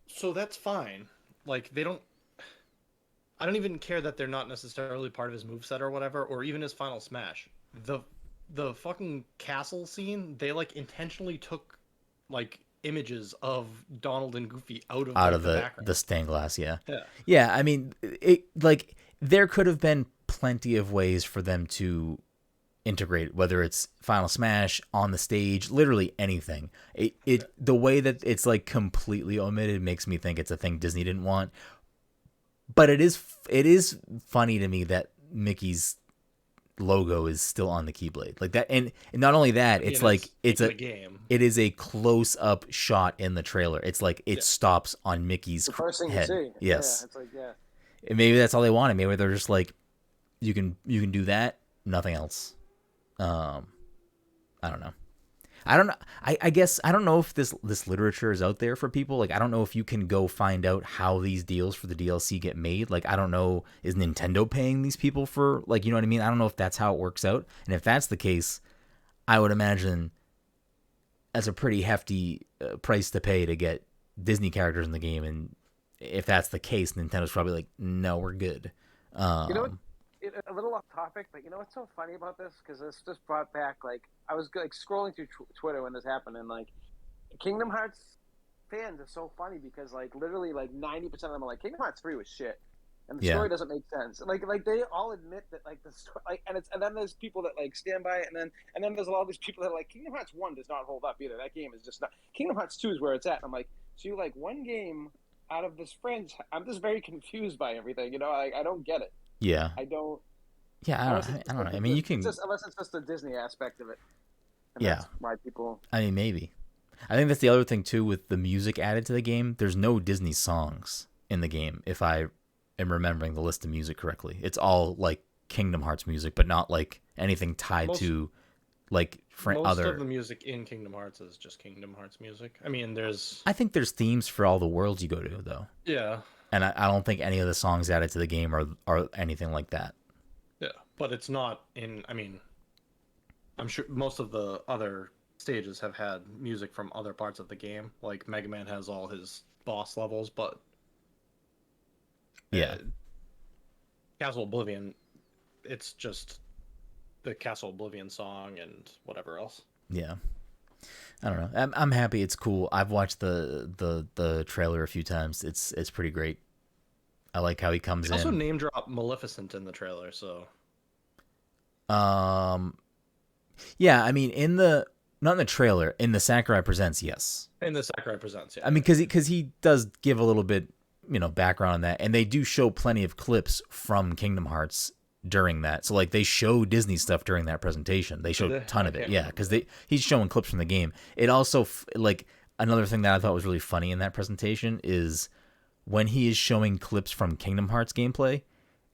So that's fine. Like I don't even care that they're not necessarily part of his moveset or whatever, or even his final Smash. the fucking castle scene, they like intentionally took like images of Donald and Goofy out of the background. The stained glass. Yeah. Yeah. Yeah. I mean, it like there could have been plenty of ways for them to integrate, whether it's Final Smash, on the stage, literally anything. The way that it's like completely omitted makes me think it's a thing Disney didn't want. But it is funny to me that Mickey's logo is still on the Keyblade like that, and not only that, it's like it's a game. It is a close up shot in the trailer. It's like it stops on Mickey's the first thing head. You see. Yes, it's like And maybe that's all they wanted. Maybe they're just like, you can do that, nothing else. I don't know. I guess I don't know if this literature is out there for people. Like, I don't know if you can go find out how these deals for the DLC get made. Like, I don't know, is Nintendo paying these people for, like, you know what I mean? I don't know if that's how it works out. And if that's the case, I would imagine that's a pretty hefty price to pay to get Disney characters in the game. And if that's the case, Nintendo's probably like, no, we're good. You know what? A little off topic, but you know what's so funny about this? Because this just brought back, like, I was like scrolling through Twitter when this happened, and like, Kingdom Hearts fans are so funny because like literally like 90% of them are like, Kingdom Hearts 3 was shit, and the story doesn't make sense. Like they all admit that like the story, like, and then there's people that like stand by it, and then there's a lot of these people that are like, Kingdom Hearts 1 does not hold up either. That game is just not. Kingdom Hearts 2 is where it's at. And I'm like, so you like one game out of this franchise? I'm just very confused by everything. You know, I don't get it. Yeah. I don't. Yeah, I don't know. I mean, you can unless it's just the Disney aspect of it. That's why people. I mean, maybe. I think that's the other thing too with the music added to the game. There's no Disney songs in the game, if I am remembering the list of music correctly. It's all like Kingdom Hearts music, but not like anything tied to like most of the music in Kingdom Hearts is just Kingdom Hearts music. I mean, I think there's themes for all the worlds you go to, though. Yeah. And I don't think any of the songs added to the game are anything like that. Yeah, but it's not in. I mean, I'm sure most of the other stages have had music from other parts of the game. Like Mega Man has all his boss levels, but Castle Oblivion, it's just the Castle Oblivion song and whatever else. Yeah, I don't know. I'm happy. It's cool. I've watched the trailer a few times. It's pretty great. I like how he comes in. Also name drop Maleficent in the trailer, so. Yeah, I mean, not in the trailer, in the Sakurai Presents, yes. In the Sakurai Presents, yeah. I mean, because he does give a little bit, background on that, and they do show plenty of clips from Kingdom Hearts during that. So like they show Disney stuff during that presentation. They show a ton of it, yeah, because he's showing clips from the game. It also like another thing that I thought was really funny in that presentation is when he is showing clips from Kingdom Hearts gameplay,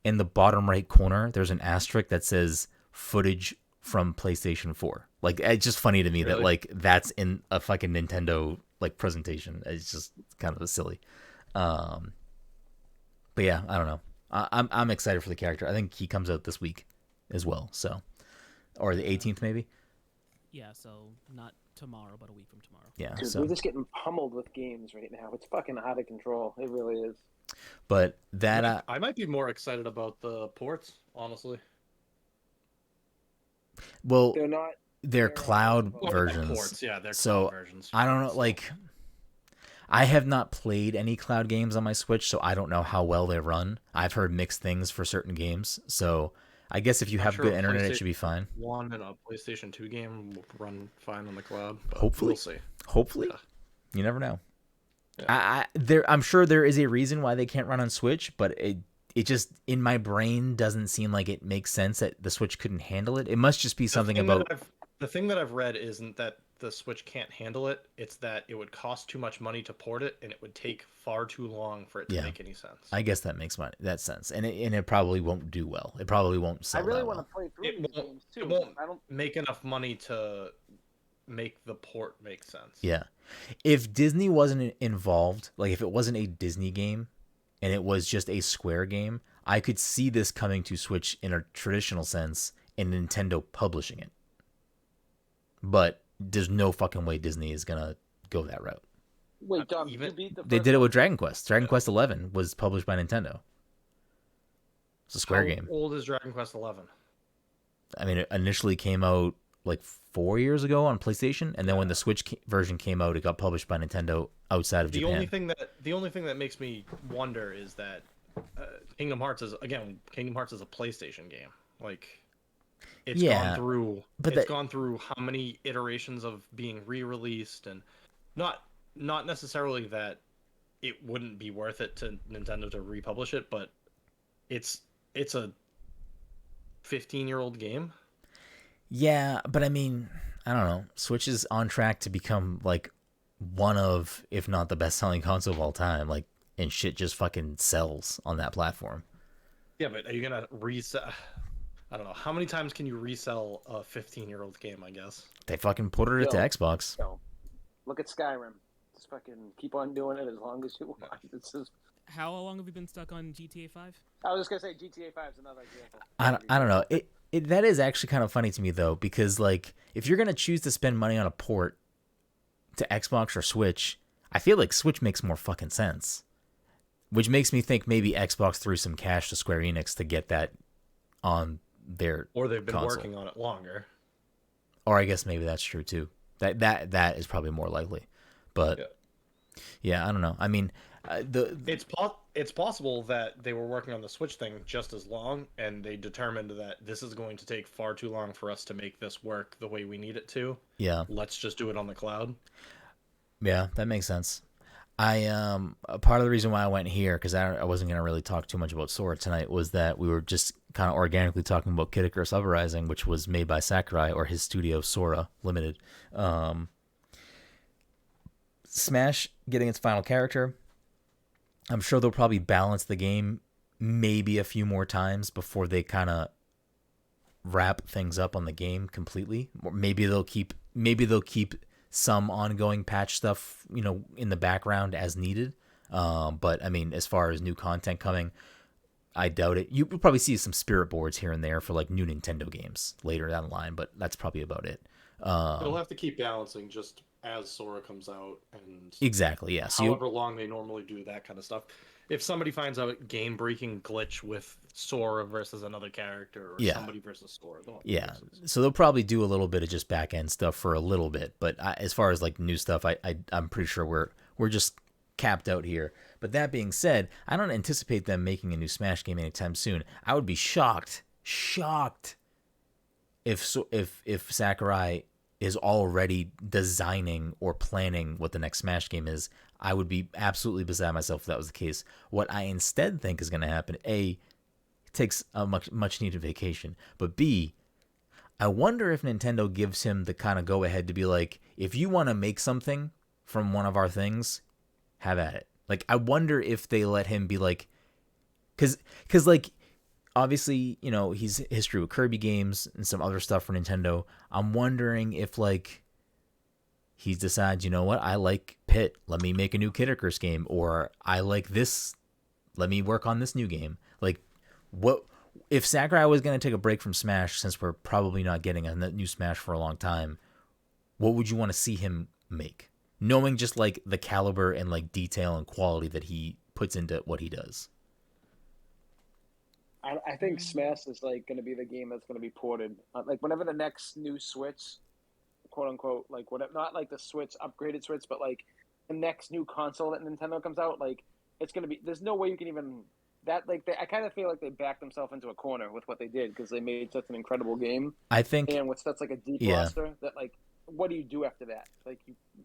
in the bottom right corner, there's an asterisk that says footage from PlayStation 4. Like, it's just funny to me that, like, that's in a fucking Nintendo, like, presentation. It's just kind of silly. But yeah, I don't know. I'm excited for the character. I think he comes out this week as well, so. Or the 18th, maybe? Yeah, so not tomorrow, but a week from tomorrow. Yeah, dude, we're just getting pummeled with games right now. It's fucking out of control. It really is. But that I might be more excited about the ports, honestly. Well, they're cloud versions. Ports, yeah, they're cloud versions. I don't know, like, I have not played any cloud games on my Switch, so I don't know how well they run. I've heard mixed things for certain games, so I guess if you have good internet, it should be fine. 1 and a PlayStation 2 game will run fine on the cloud. Hopefully, we'll see. Hopefully, you never know. Yeah. I'm sure there is a reason why they can't run on Switch, but it just in my brain doesn't seem like it makes sense that the Switch couldn't handle it. It must just be something about the thing that I've read isn't that the Switch can't handle it. It's that it would cost too much money to port it, and it would take far too long for it to make any sense. I guess that makes that sense, and it probably won't do well. It probably won't sell. I really want to play through these games too. It won't make enough money to make the port make sense. Yeah, if Disney wasn't involved, like if it wasn't a Disney game, and it was just a Square game, I could see this coming to Switch in a traditional sense, and Nintendo publishing it. But there's no fucking way Disney is gonna go that route. Wait, Dom, you beat the They did it with Dragon Quest. Dragon Quest 11 was published by Nintendo. It's a Square game. How old is Dragon Quest 11? I mean, it initially came out like 4 years ago on PlayStation, and then when the Switch version came out, it got published by Nintendo outside of Japan. The only thing that makes me wonder is that Kingdom Hearts is a PlayStation game. Like, it's gone through how many iterations of being re-released, and not necessarily that it wouldn't be worth it to Nintendo to republish it, but it's a 15-year-old game. Yeah, but I mean, I don't know. Switch is on track to become like one of, if not the best-selling console of all time. Like, and shit just fucking sells on that platform. Yeah, but are you gonna resell? I don't know. How many times can you resell a 15-year-old game? I guess they fucking ported it to Xbox. Look at Skyrim. Just fucking keep on doing it as long as you want. It's just... How long have we been stuck on GTA 5? I was just gonna say GTA 5 is another example. I don't know. That is actually kind of funny to me though, because like if you're gonna choose to spend money on a port to Xbox or Switch, I feel like Switch makes more fucking sense. Which makes me think maybe Xbox threw some cash to Square Enix to get that on their or they've been console. Working on it longer. Or I guess maybe that's true too. That is probably more likely. But yeah, I don't know. I mean, it's possible that they were working on the Switch thing just as long, and they determined that this is going to take far too long for us to make this work the way we need it to. Yeah, let's just do it on the cloud. Yeah, that makes sense. I part of the reason why I went here, because I wasn't gonna really talk too much about Sora tonight, was that we were just kind of organically talking about Kid Icarus Uprising, which was made by Sakurai, or his studio Sora Limited. Smash getting its final character. I'm sure they'll probably balance the game maybe a few more times before they kind of wrap things up on the game completely. Or maybe they'll keep some ongoing patch stuff, in the background as needed. But I mean, as far as new content coming, I doubt it. You'll probably see some spirit boards here and there for like new Nintendo games later down the line, but that's probably about it. They'll have to keep balancing just as Sora comes out, and exactly, yeah. So however long they normally do that kind of stuff. If somebody finds out a game-breaking glitch with Sora versus another character, or somebody versus Sora, so they'll probably do a little bit of just back-end stuff for a little bit. But as far as like new stuff, I'm pretty sure we're just capped out here. But that being said, I don't anticipate them making a new Smash game anytime soon. I would be shocked if Sakurai is already designing or planning what the next Smash game is. I would be absolutely beside myself if that was the case. What I instead think is going to happen, A, takes a much needed vacation, but B, I wonder if Nintendo gives him the kind of go ahead to be like, if you want to make something from one of our things, have at it. Like, I wonder if they let him be like, cause like, obviously, he's history with Kirby games and some other stuff for Nintendo. I'm wondering if like he decides, you know what, I like Pit, let me make a new Kid Icarus game, or I like this, let me work on this new game. Like, what if Sakurai was going to take a break from Smash, since we're probably not getting a new Smash for a long time? What would you want to see him make, knowing just like the caliber and like detail and quality that he puts into what he does? I think Smash is like going to be the game that's going to be ported. Like whenever the next new Switch, quote unquote, like whatever, not like the Switch upgraded Switch, but like the next new console that Nintendo comes out, like it's going to be. There's no way you can even that like. I kind of feel like they backed themselves into a corner with what they did, because they made such an incredible game. I think, and with such like a deep roster, that like, what do you do after that? Like,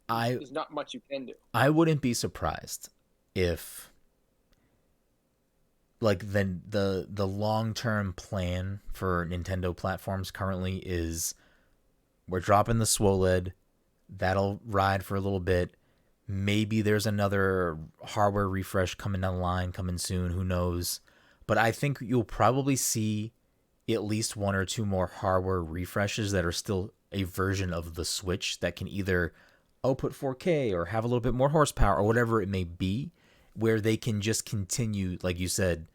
there's not much you can do. I wouldn't be surprised if, like, the long-term plan for Nintendo platforms currently is, we're dropping the SWOLED, that'll ride for a little bit. Maybe there's another hardware refresh coming down the line, coming soon, who knows. But I think you'll probably see at least one or two more hardware refreshes that are still a version of the Switch that can either output 4K or have a little bit more horsepower or whatever it may be, where they can just continue, like you said,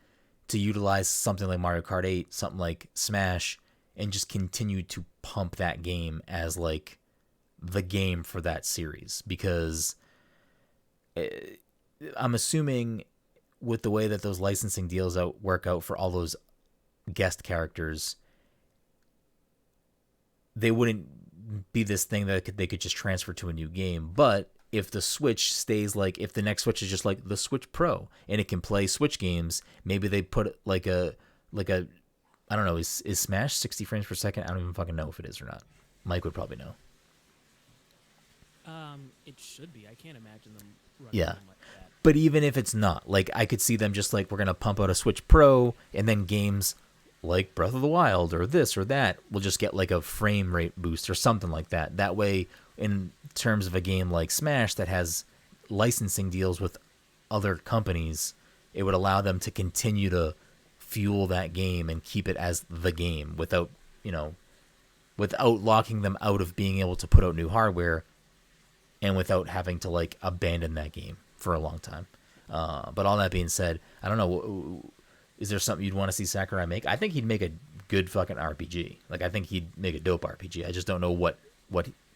to utilize something like Mario Kart 8, something like Smash, and just continue to pump that game as like the game for that series. Because I'm assuming with the way that those licensing deals work out for all those guest characters, they wouldn't be this thing that they could just transfer to a new game. But if the Switch stays like, if the next Switch is just like the Switch Pro and it can play Switch games, maybe they put like a I don't know, is Smash 60 frames per second? I don't even fucking know if it is or not. Mike would probably know. It should be. I can't imagine them running Yeah. like that. But even if it's not, like, I could see them just like, we're going to pump out a Switch Pro, and then games like Breath of the Wild or this or that will just get like a frame rate boost or something like that. That way, in terms of a game like Smash that has licensing deals with other companies, it would allow them to continue to fuel that game and keep it as the game without, without locking them out of being able to put out new hardware and without having to like abandon that game for a long time. But all that being said, I don't know. Is there something you'd want to see Sakurai make? I think he'd make a good fucking RPG. Like, I think he'd make a dope RPG. I just don't know what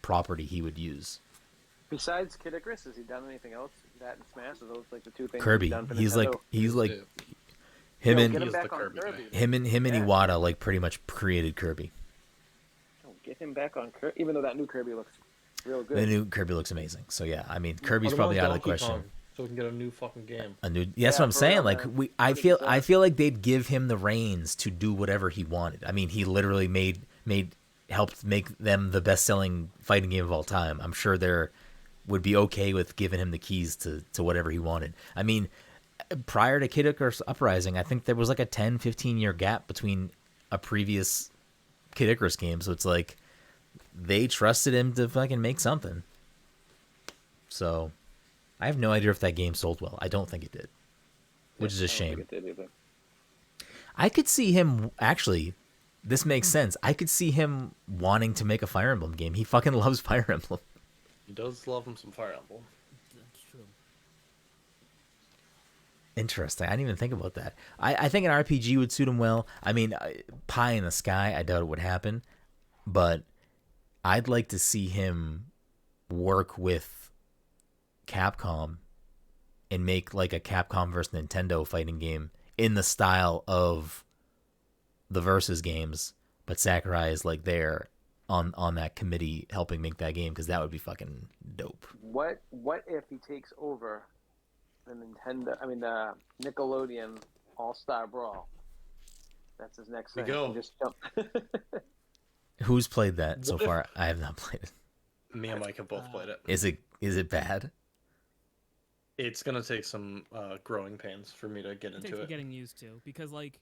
property he would use. Besides Kid Icarus, has he done anything else? That and Smash? Are those like the two things Kirby. he's done for He's Nintendo? like him and get him back on Kirby. him and Iwata like pretty much created Kirby. Get him back on Kirby, even though that new Kirby looks real good. The new Kirby looks amazing. So yeah, I mean, Kirby's probably out of the question. Kong, so we can get a new fucking game. That's what I'm saying. Like, I feel like they'd give him the reins to do whatever he wanted. I mean, he literally helped make them the best-selling fighting game of all time. I'm sure they would be okay with giving him the keys to whatever he wanted. I mean, prior to Kid Icarus Uprising, I think there was like a 10-15 year gap between a previous Kid Icarus game. So it's like they trusted him to fucking make something. So I have no idea if that game sold well. I don't think it did, which is a shame. It did either. I could see him actually. This makes sense. I could see him wanting to make a Fire Emblem game. He fucking loves Fire Emblem. He does love him some Fire Emblem. That's true. Interesting. I didn't even think about that. I think an RPG would suit him well. I mean, pie in the sky, I doubt it would happen. But I'd like to see him work with Capcom and make like a Capcom versus Nintendo fighting game in the style of the Versus games. But Sakurai is like there on that committee helping make that game, because that would be fucking dope. What if he takes over the Nickelodeon All-Star Brawl? That's his next thing. We go. Just jump. Who's played that so far? I have not played it. Me and Mike have both played it. Is it bad? It's gonna take some growing pains for me to get into Takes it. getting used to, because like,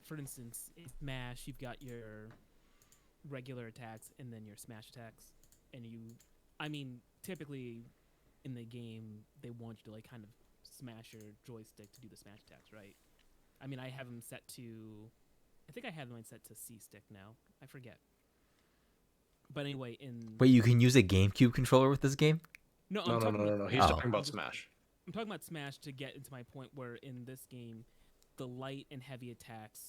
for instance, in Smash, you've got your regular attacks and then your smash attacks, and typically in the game they want you to like kind of smash your joystick to do the smash attacks, right? I mean, I have them set to, I think I have mine set to C stick now. I forget. But anyway, Wait, you can use a GameCube controller with this game? No. He's talking about Smash. I'm talking about Smash to get into my point where in this game, the light and heavy attacks,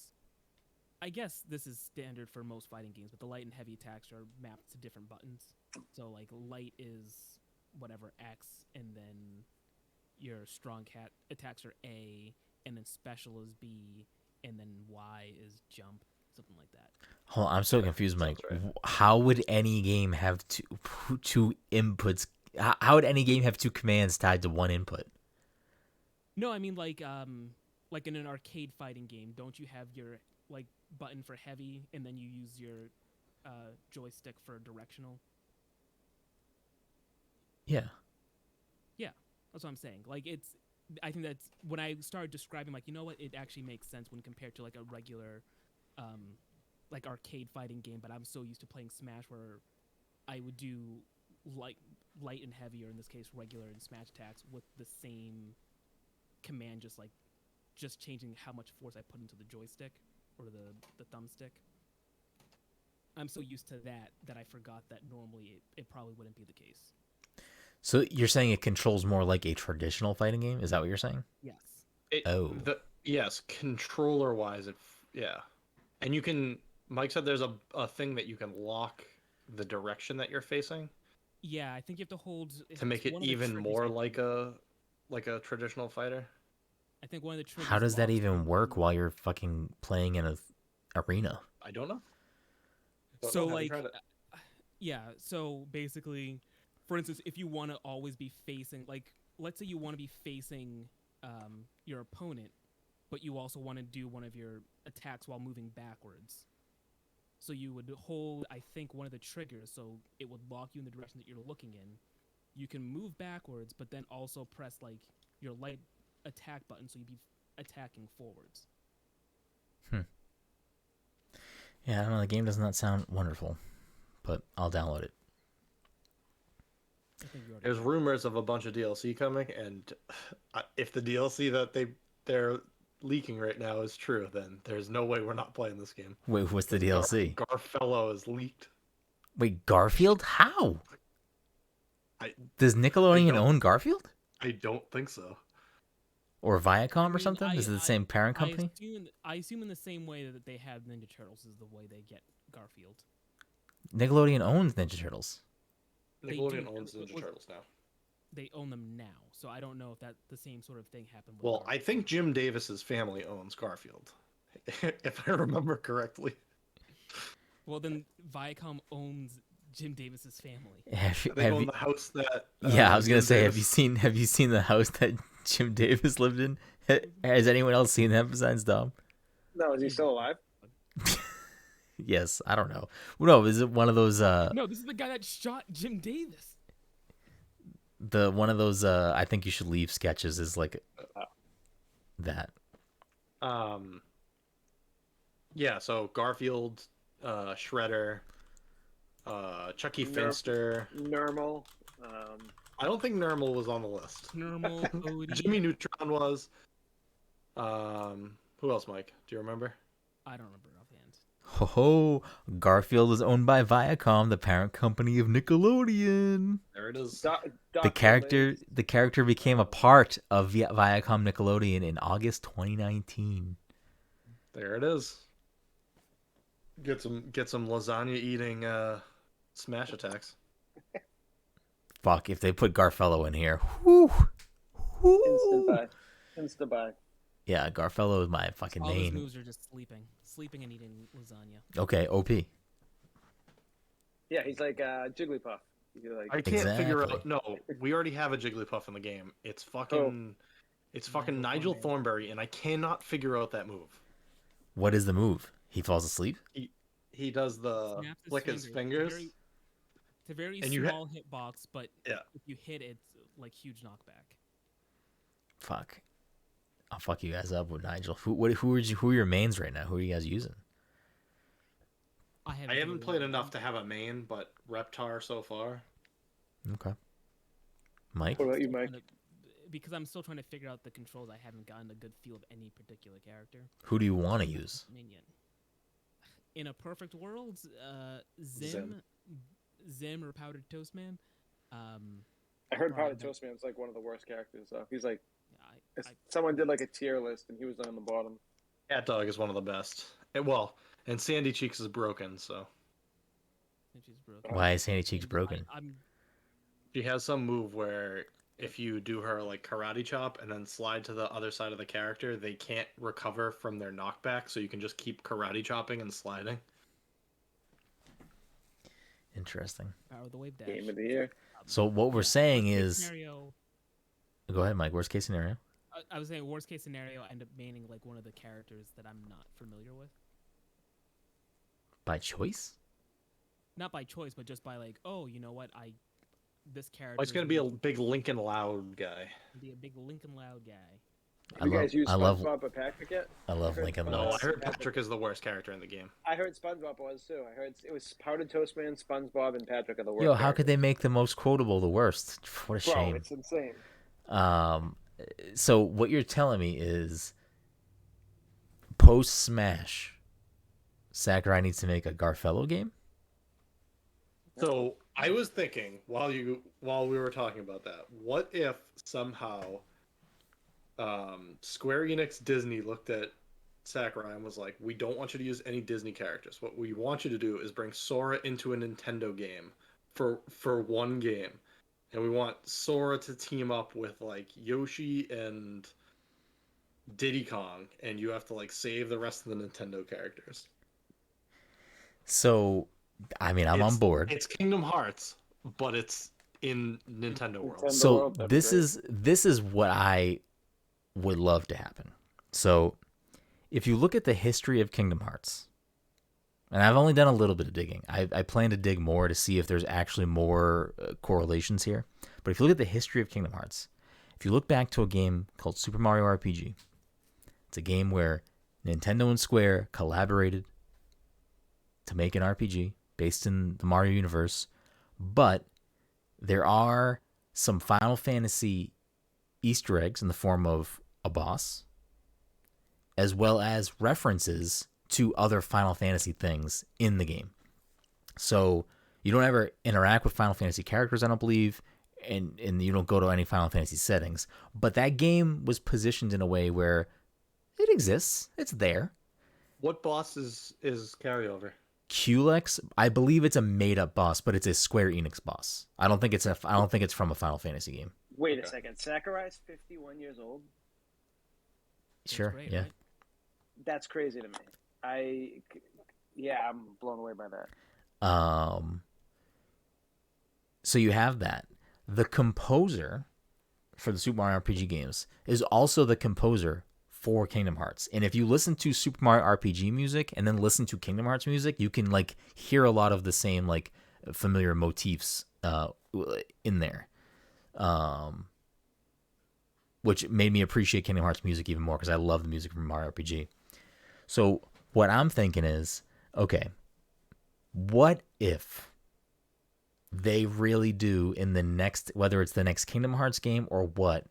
I guess this is standard for most fighting games, but the light and heavy attacks are mapped to different buttons. So like light is whatever X, and then your strong cat attacks are A, and then special is B, and then Y is jump, something like that. Hold on, I'm so confused, Mike. Right. How would any game have two inputs? How would any game have two commands tied to one input? No, I mean like in an arcade fighting game, don't you have your like button for heavy, and then you use your joystick for directional? Yeah. Yeah, that's what I'm saying. Like I think that's when I started describing, like, it actually makes sense when compared to like a regular like arcade fighting game, but I'm so used to playing Smash where I would do light and heavy, or in this case regular and smash attacks with the same command, just changing how much force I put into the joystick or the thumbstick. I'm so used to that I forgot that normally it probably wouldn't be the case. So you're saying it controls more like a traditional fighting game? Is that what you're saying? Yes. Yes, controller-wise, yeah. And you can... Mike said there's a thing that you can lock the direction that you're facing. Yeah, I think you have to hold... To make it even more like a traditional fighter. I think one of the triggers... How does that even work while you're fucking playing in an arena? I don't know. So like, yeah. So basically, for instance, if you want to always be facing, like, let's say you want to be facing your opponent, but you also want to do one of your attacks while moving backwards. So you would hold, I think, one of the triggers, so it would lock you in the direction that you're looking in. You can move backwards, but then also press like your light attack button, so you'd be attacking forwards. Yeah, I don't know. The game does not sound wonderful, but I'll download it. There's rumors of a bunch of DLC coming, and if the DLC that they're leaking right now is true, then there's no way we're not playing this game. Wait, what's the DLC? Garfello is leaked. Wait, Garfield? How? Does Nickelodeon own Garfield? I don't think so. Or Viacom or something? Is it the same parent company? I assume in the same way that they have Ninja Turtles is the way they get Garfield. Nickelodeon owns Ninja Turtles. Nickelodeon owns Ninja Turtles now. They own them now, so I don't know if that the same sort of thing happened. With Garfield. I think Jim Davis's family owns Garfield, if I remember correctly. Well, then Viacom owns Jim Davis's family. They own the house that. Yeah, I was gonna say, have you seen the house that Jim Davis lived in? Has anyone else seen that besides Dom? No, is he still alive? Yes, I don't know. No, is it one of those? No, this is the guy that shot Jim Davis. One of those I think you should leave sketches is like that. Yeah, so Garfield, Shredder, Chucky Finster, Nermal. I don't think Nermal was on the list. Nermal, Odie. Jimmy Neutron was. Who else, Mike? Do you remember? I don't remember offhand. Ho ho! Garfield is owned by Viacom, the parent company of Nickelodeon. There it is. The character became a part of Viacom Nickelodeon in August 2019. There it is. Get some lasagna eating smash attacks. Fuck, if they put Garfello in here. Whoo! Instant buy. Yeah, Garfello is my fucking All main. his moves are just sleeping and eating lasagna. Okay, OP. Yeah, he's like Jigglypuff. I can't figure out. No, we already have a Jigglypuff in the game. It's fucking Nigel Thornberry, and I cannot figure out that move. What is the move? He falls asleep? He does the flick his fingers. It's a very small hitbox, but yeah, if you hit it, it's like huge knockback. Fuck. I'll fuck you guys up with Nigel. Who are your mains right now? Who are you guys using? I haven't played enough to have a main, but Reptar so far. Okay. Mike? What about you, Mike? Because I'm still trying to figure out the controls, I haven't gotten a good feel of any particular character. Who do you want to use? Minion. In a perfect world, Zim or Powdered Toast Man. I heard Powdered Toast Man's like one of the worst characters, though. He's like, someone did like a tier list, and he was on the bottom. Cat Dog is one of the best. And Sandy Cheeks is broken, so. Why is Sandy Cheeks broken? She has some move where if you do her like karate chop and then slide to the other side of the character, they can't recover from their knockback, so you can just keep karate chopping and sliding. Interesting. Power of the Wave Dash. Game of the year. So what we're saying is... Go ahead, Mike. Worst case scenario? I was saying worst case scenario, I end up maining like one of the characters that I'm not familiar with. By choice? Not by choice, but just by like, oh, you know what? This character. Oh, he's gonna be a big Lincoln Loud guy. Be a big Lincoln Loud guy. Have you guys used SpongeBob or Patrick yet? I love Lincoln Loud. No, I heard Patrick is the worst character in the game. I heard SpongeBob was too. I heard it was Powdered Toast Man, SpongeBob, and Patrick are the worst. Yo, how could they make the most quotable the worst? What a shame. Bro, it's insane. So what you're telling me is post Smash, Sakurai needs to make a Garfello game? So I was thinking while we were talking about that, what if somehow Square Enix Disney looked at Sakurai and was like, we don't want you to use any Disney characters. What we want you to do is bring Sora into a Nintendo game for one game. And we want Sora to team up with like Yoshi and Diddy Kong, and you have to like save the rest of the Nintendo characters. So I mean, I'm on board. It's Kingdom Hearts, but it's in Nintendo World. So this is what I would love to happen. So if you look at the history of Kingdom Hearts, and I've only done a little bit of digging. I plan to dig more to see if there's actually more correlations here. But if you look at the history of Kingdom Hearts, if you look back to a game called Super Mario RPG, it's a game where Nintendo and Square collaborated to make an RPG based in the Mario universe, but there are some Final Fantasy Easter eggs in the form of a boss, as well as references to other Final Fantasy things in the game. So you don't ever interact with Final Fantasy characters, I don't believe, and you don't go to any Final Fantasy settings. But that game was positioned in a way where it exists. It's there. What boss is carryover? Culex, I believe it's a made-up boss, but it's a Square Enix boss. I don't think it's from a Final Fantasy game. Wait a second. Sakurai's 51 years old? Sure, great, yeah. right? That's crazy to me. I'm blown away by that. So you have that. The composer for the Super Mario RPG games is also the composer for Kingdom Hearts. And if you listen to Super Mario RPG music and then listen to Kingdom Hearts music, you can like hear a lot of the same like familiar motifs in there. Which made me appreciate Kingdom Hearts music even more because I love the music from Mario RPG. So what I'm thinking is, okay, what if they really do in the next, whether it's the next Kingdom Hearts game or what,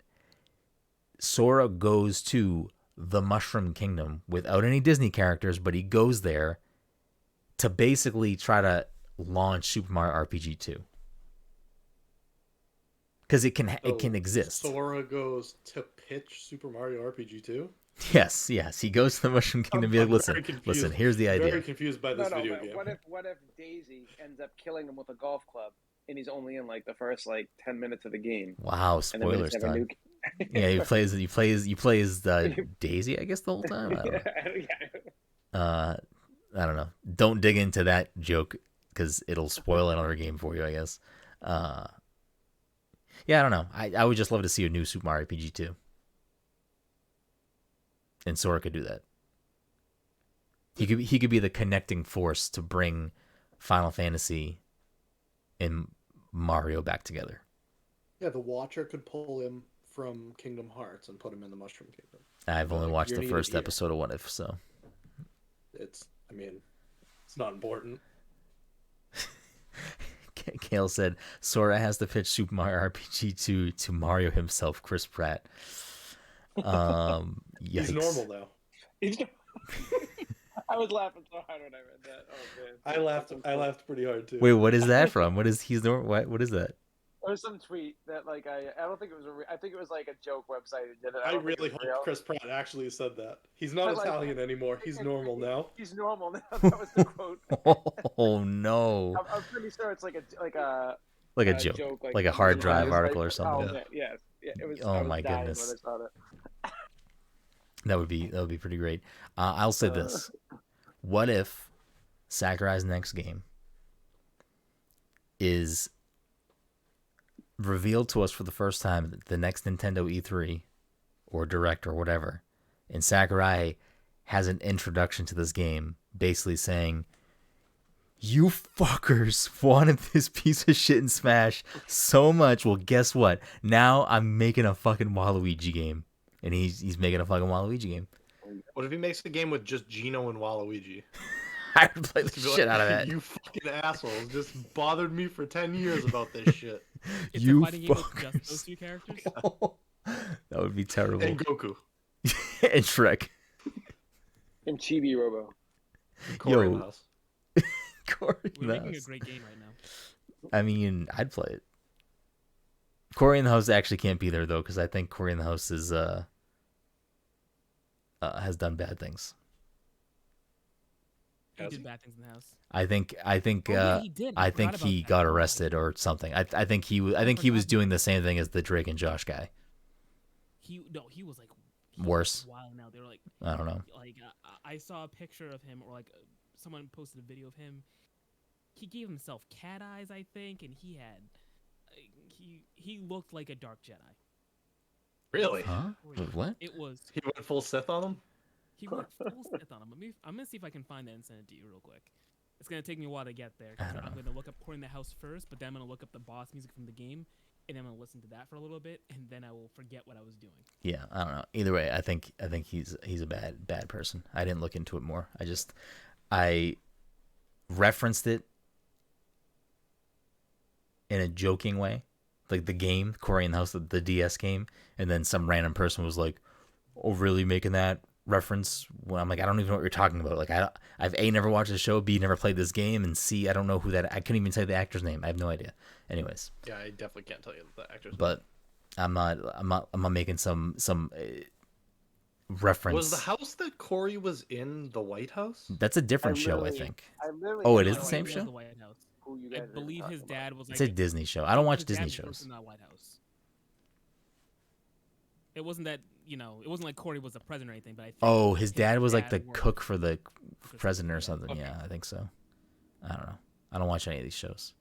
Sora goes to the Mushroom Kingdom without any Disney characters, but he goes there to basically try to launch Super Mario RPG 2. Because it can exist. Sora goes to pitch Super Mario RPG 2? Yes, he goes to the Mushroom Kingdom and be like, listen, here's the idea. I'm very confused by this video game. What if Daisy ends up killing him with a golf club and he's only in like the first like 10 minutes of the game? Wow, spoilers, Todd. Yeah, he plays Daisy, I guess, the whole time. I don't know. Don't dig into that joke because it'll spoil another game for you, I guess. Yeah, I don't know. I would just love to see a new Super Mario RPG 2. And Sora could do that. He could be the connecting force to bring Final Fantasy and Mario back together. Yeah, the Watcher could pull him from Kingdom Hearts and put him in the Mushroom Kingdom. I've only watched the first episode of What If, so it's not important. Kale said Sora has to pitch Super Mario RPG to Mario himself, Chris Pratt. He's normal though. I was laughing so hard when I read that. Oh man. I laughed pretty hard too. Wait, what is that from? What is he's normal? What is that? There was some tweet that like I don't think it was I think it was like a joke website that did it. I really hope Chris Pratt actually said that. He's not Italian anymore. He's normal now. He's normal now. That was the quote. Oh no! I'm pretty sure it's like a joke, like a hard drive article or something. Oh, yeah, it was. Oh my goodness! That would be pretty great. I'll say this: what if Sakurai's next game is revealed to us for the first time at the next Nintendo E3 or Direct or whatever, and Sakurai has an introduction to this game basically saying, you fuckers wanted this piece of shit in Smash so much, well guess what, now I'm making a fucking Waluigi game. And he's making a fucking Waluigi game. What if he makes a game with just Gino and Waluigi? I would play the shit out of that. You fucking assholes just bothered me for 10 years about this shit. It's you a fighting game with just those two characters? That would be terrible. And Goku. And Shrek. And Chibi Robo. Corey in the house. We're making a great game right now. I mean, I'd play it. Corey in the House actually can't be there though, because I think Corey in the House is has done bad things. He did bad things in the house. I think he did. I think he got arrested or something. I think he was doing the same thing as the Drake and Josh guy. He was like worse. Wild now. They were like, I don't know. Like I saw a picture of him, or like someone posted a video of him. he gave himself cat eyes, I think, and he looked like a dark Jedi. Really? Huh? What? It was. He went full Sith on him? He went full Sith on him. I'm gonna see if I can find that and send it to you real quick. It's gonna take me a while to get there. I'm gonna look up Corn in the House first, but then I'm gonna look up the boss music from the game, and then I'm gonna listen to that for a little bit, and then I will forget what I was doing. Yeah, I don't know. Either way, I think he's a bad person. I didn't look into it more. I referenced it in a joking way, like the game Corey in the House, the DS game, and then some random person was like, "Oh, really making that reference?" When I'm like, I don't even know what you're talking about. Like, I've A, never watched the show, B, never played this game, and C, I don't know who that. I couldn't even say the actor's name. I have no idea. Anyways. Yeah, I definitely can't tell you the actor's name. But I'm not making some reference. Was the house that Corey was in the White House? That's a different show, I think. Oh, it is the same show? The White House. I believe his dad was like. It's a Disney show. I don't watch Disney shows. In that White House. It wasn't that, it wasn't like Corey was the president or anything, but I think his dad was like the cook for the president or something. Okay. Yeah, I think so. I don't know. I don't watch any of these shows.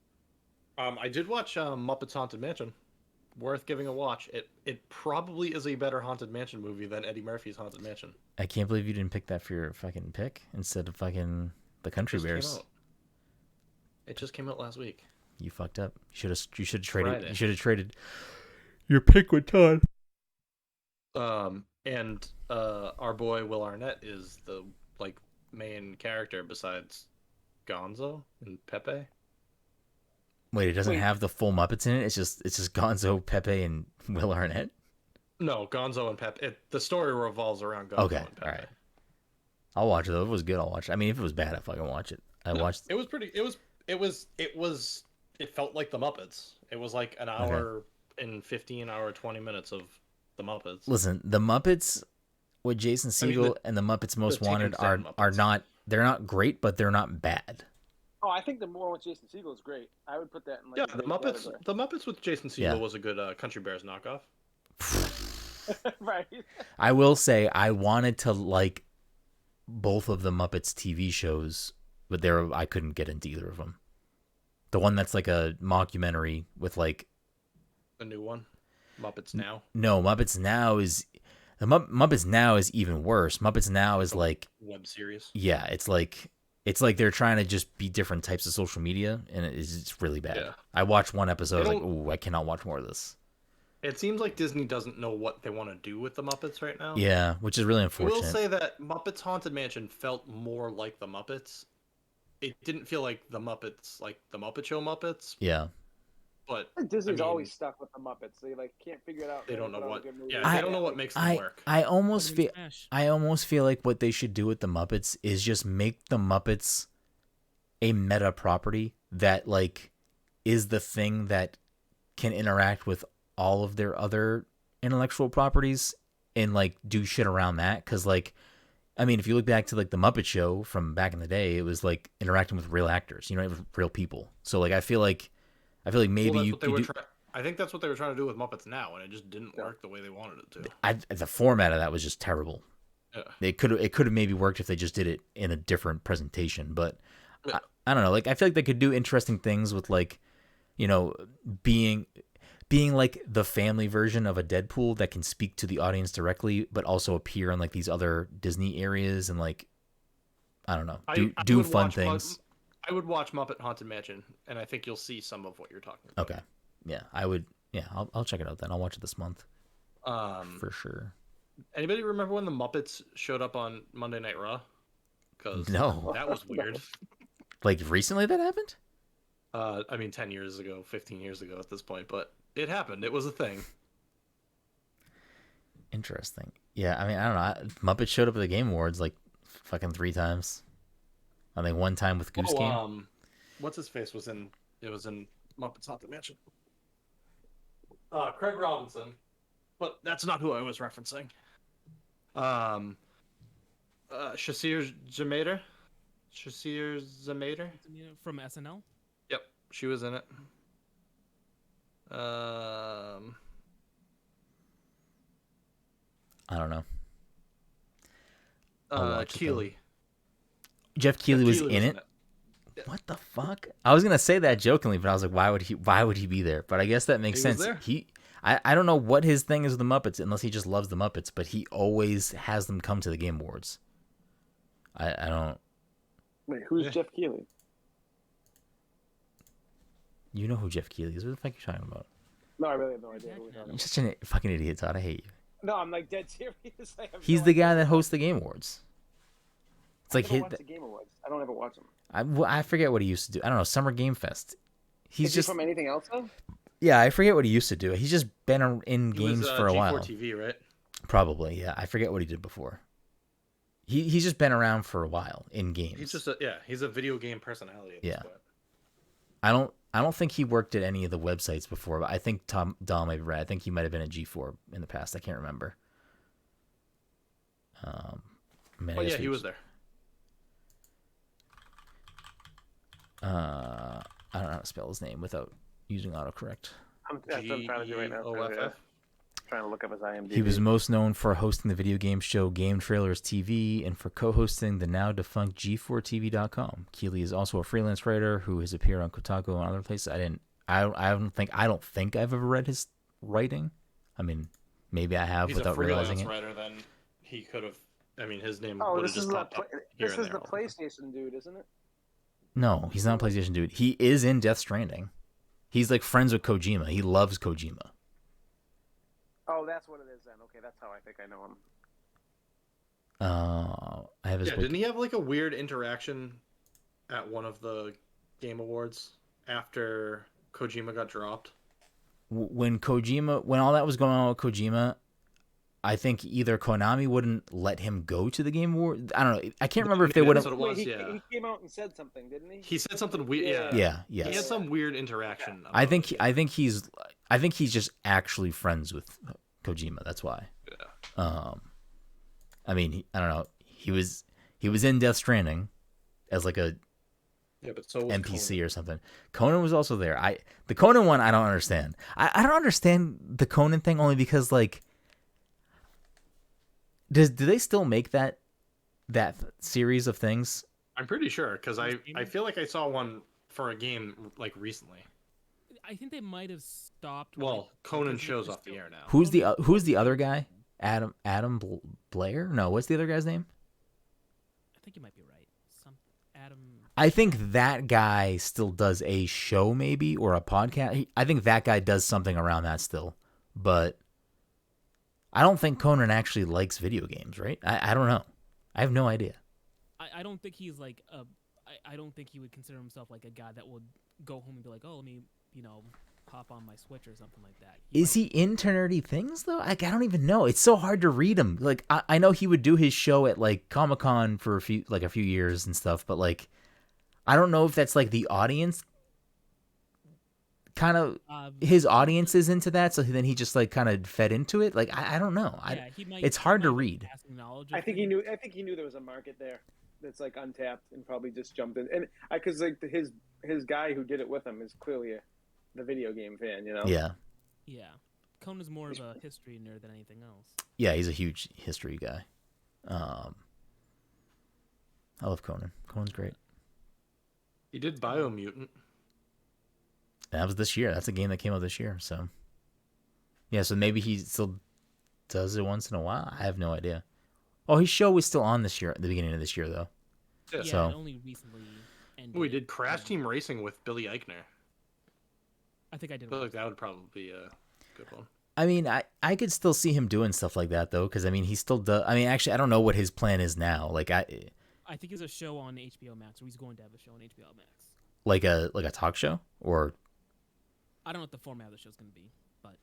I did watch Muppets Haunted Mansion. Worth giving a watch. It probably is a better Haunted Mansion movie than Eddie Murphy's Haunted Mansion. I can't believe you didn't pick that for your fucking pick instead of fucking the Country Bears. It just came out last week. You fucked up. You should have traded. Friday. You should have traded your pick with Todd. And our boy Will Arnett is the main character besides Gonzo and Pepe. Wait, it doesn't have the full Muppets in it. It's just Gonzo, Pepe, and Will Arnett. No, Gonzo and Pepe. The story revolves around Gonzo and Pepe. All right. I'll watch it though. If it was good, I'll watch it. I mean, if it was bad, I fucking watch it. Watched. It was pretty. It felt like the Muppets. It was like an hour and 20 minutes of the Muppets. Listen, the Muppets with Jason Segel and the Muppets Most Wanted are not. They're not great, but they're not bad. Oh, I think the more with Jason Segel is great. I would put that in the Muppets. Category. The Muppets with Jason Segel was a good Country Bears knockoff. Right. I will say I wanted to like both of the Muppets TV shows, but I couldn't get into either of them. The one that's like a mockumentary with like the new one, Muppets Now. No, Muppets Now is Muppets Now is even worse. Muppets Now is like web series. Yeah, it's like they're trying to just be different types of social media, and it's really bad. Yeah. I watched one episode. I was like, ooh, I cannot watch more of this. It seems like Disney doesn't know what they want to do with the Muppets right now. Yeah, which is really unfortunate. I will say that Muppets Haunted Mansion felt more like the Muppets. It didn't feel like the Muppets, like the Muppet Show Muppets. Yeah. But Disney's always stuck with the Muppets. They can't figure it out. They don't know what. Yeah, they don't know what makes them work. I almost feel like what they should do with the Muppets is just make the Muppets a meta property that is the thing that can interact with all of their other intellectual properties and do shit around that. Because I mean, if you look back to the Muppet Show from back in the day, it was interacting with real actors, with real people. So I feel like maybe I think that's what they were trying to do with Muppets Now, and it just didn't work the way they wanted it to. The format of that was just terrible. Yeah. It could have maybe worked if they just did it in a different presentation, but I don't know. I feel like they could do interesting things with being the family version of a Deadpool that can speak to the audience directly, but also appear in these other Disney areas and I don't know, do fun things. I would watch Muppet Haunted Mansion, and I think you'll see some of what you're talking about. Okay. Yeah, I would. Yeah, I'll check it out then. I'll watch it this month. For sure. Anybody remember when the Muppets showed up on Monday Night Raw? Because no, that was weird. Recently that happened? I mean, 10 years ago, 15 years ago at this point, but it happened. It was a thing. Interesting. Yeah, I mean, I don't know. Muppets showed up at the Game Awards fucking 3 times. I think one time with Goose Game. What's his face was in? It was in Muppets Haunted Mansion. Craig Robinson, but that's not who I was referencing. Shasir Zamader. Shasir Zamader from SNL. Yep, she was in it. I don't know. Keeley. Jeff Keeley was in it. What the fuck? I was gonna say that jokingly, but I was like, why would he be there? But I guess that makes sense. I don't know what his thing is with the Muppets, unless he just loves the Muppets, but he always has them come to the Game Awards. I don't. Wait, who's Jeff Keighley? You know who Jeff Keighley is? What the fuck are you talking about? No, I really have no idea who we're talking about. You're such a fucking idiot, Todd. I hate you. No, I'm like dead serious. He's the guy that hosts the Game Awards. It's like watch the Game Awards. I don't ever watch them. I forget what he used to do. I don't know, Summer Game Fest. Is he from anything else though? Yeah, I forget what he used to do. He's just been in games for a while. G4 TV, right? Probably, yeah. I forget what he did before. He's just been around for a while in games. He's just he's a video game personality at this point. I don't think he worked at any of the websites before, but I think Dom might be right. I think he might have been at G4 in the past. I can't remember. He was there. I don't know how to spell his name without using autocorrect. That's what I'm trying to do right now. Trying to look up his IMDb. He was most known for hosting the video game show Game Trailers TV and for co-hosting the now defunct G4TV.com. Keighley is also a freelance writer who has appeared on Kotaku and other places. I don't think I've ever read his writing. I mean, maybe I have without realizing it. He's a freelance writer. Then he could have. I mean, his name would have just popped up. This is the PlayStation dude, isn't it? No, he's not a PlayStation dude. He is in Death Stranding. He's like friends with Kojima. He loves Kojima. Oh, that's what it is then. Okay, that's how I think I know him. I have his. Didn't he have like a weird interaction at one of the Game Awards after Kojima got dropped? When all that was going on with Kojima, I think either Konami wouldn't let him go to the Game Award. I don't know. I can't remember if they wouldn't. He came out and said something, didn't he? He said something weird. Yeah. He had some weird interaction. I think he's just actually friends with Kojima. That's why. Yeah. I mean, I don't know. He was in Death Stranding as like a but so NPC Conan. or something. Conan was also there. The Conan one I don't understand. I don't understand the Conan thing only because like. Do they still make that series of things? I'm pretty sure because I feel like I saw one for a game like recently. I think they might have stopped. Well, Conan shows off the air now. Who's the other guy? Adam Blair? No, what's the other guy's name? I think you might be right. Adam. I think that guy still does a show maybe or a podcast. I think that guy does something around that still, but. I don't think Conan actually likes video games, right? I don't know. I have no idea. I don't think he's like I don't think he would consider himself like a guy that would go home and be like, oh, let me, hop on my Switch or something like that. Is he into nerdy things though? Like, I don't even know. It's so hard to read him. Like I know he would do his show at like Comic-Con for a few years and stuff, but like I don't know if that's like the audience kind of his audience is into that, so then he just like kind of fed into it. Like I don't know. It's hard to read. I think he knew there was a market there that's like untapped and probably just jumped in. And because like his guy who did it with him is clearly the video game fan, Yeah. Yeah. Conan's more of a history nerd than anything else. Yeah, he's a huge history guy. I love Conan. Conan's great. He did Biomutant. That was this year. That's a game that came out this year. So, yeah. So maybe he still does it once in a while. I have no idea. Oh, his show was still on this year, at the beginning of this year, though. Yeah, so it only recently ended. We did Crash Team Racing with Billy Eichner. I think I did. I feel like that would probably be a good one. I mean, I could still see him doing stuff like that, though, because, I mean, he still does. I mean, actually, I don't know what his plan is now. Like, I think he's a show on HBO Max, or he's going to have a show on HBO Max. Like a talk show? Or... I don't know what the format of the show's going to be, but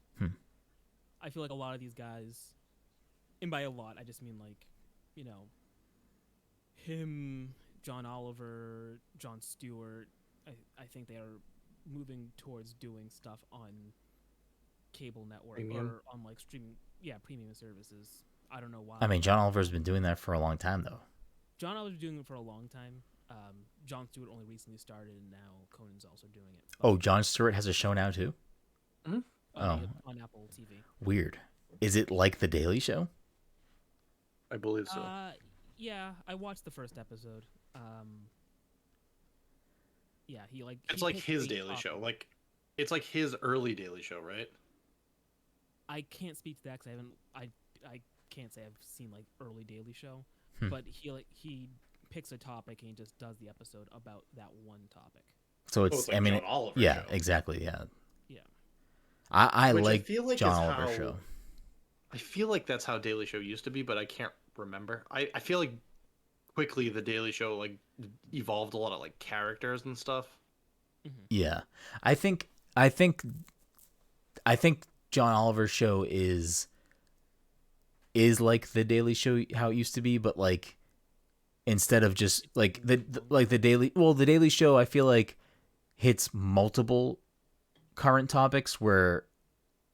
I feel like a lot of these guys, and by a lot, I just mean like, him, John Oliver, Jon Stewart, I think they are moving towards doing stuff on cable network or on like streaming, premium services. I don't know why. I mean, John Oliver's been doing that for a long time, though. John Oliver's doing it for a long time. Jon Stewart only recently started, and now Conan's also doing it. Oh, Jon Stewart has a show now, too? Mm-hmm. On Apple TV. Weird. Is it like The Daily Show? I believe so. Yeah, I watched the first episode. Yeah, It's like his Daily Show. Like, it's like his early Daily Show, right? I can't speak to that because I can't say I've seen like early Daily Show, but he picks a topic and he just does the episode about that one topic. So it's like John Oliver yeah, show. Exactly, yeah. Yeah. I like John Oliver show. I feel like that's how Daily Show used to be, but I can't remember. I feel like quickly the Daily Show like evolved a lot of like characters and stuff. Mm-hmm. Yeah. I think John Oliver's show is like the Daily Show how it used to be, but like instead of just like the Daily Show, I feel like hits multiple current topics, where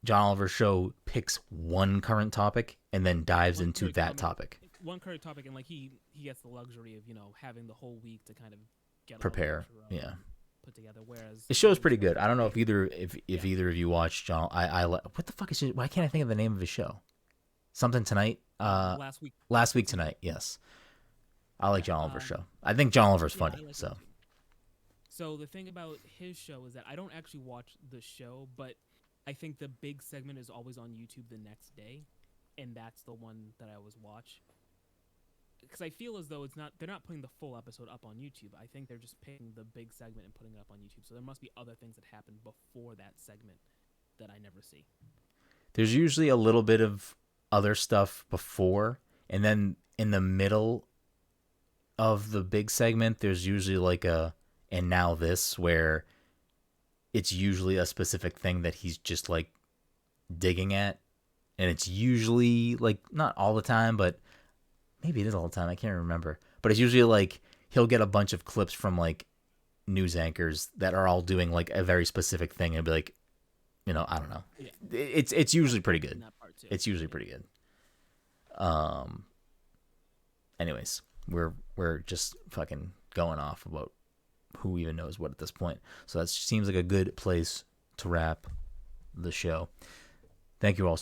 John Oliver's show picks one current topic and then dives into that topic. One current topic, and like he gets the luxury of having the whole week to kind of get prepare. Put together. Whereas the show's pretty good. I don't know if either of you watched John. What the fuck is it? Why can't I think of the name of his show? Something Tonight. Last week. Last Week Tonight. Yes, I like John Oliver's show. I think John Oliver's funny. So the thing about his show is that I don't actually watch the show, but I think the big segment is always on YouTube the next day, and that's the one that I always watch. Because I feel as though they're not putting the full episode up on YouTube. I think they're just picking the big segment and putting it up on YouTube. So there must be other things that happen before that segment that I never see. There's usually a little bit of other stuff before, and then in the middle of the big segment, there's usually like and now this, where it's usually a specific thing that he's just like digging at. And it's usually like, not all the time, but maybe it is all the time. I can't remember. But it's usually like he'll get a bunch of clips from like news anchors that are all doing like a very specific thing and be like, I don't know. Yeah. It's usually pretty good. It's usually pretty good. Anyways, we're just fucking going off about who even knows what at this point. So that seems like a good place to wrap the show. Thank you all.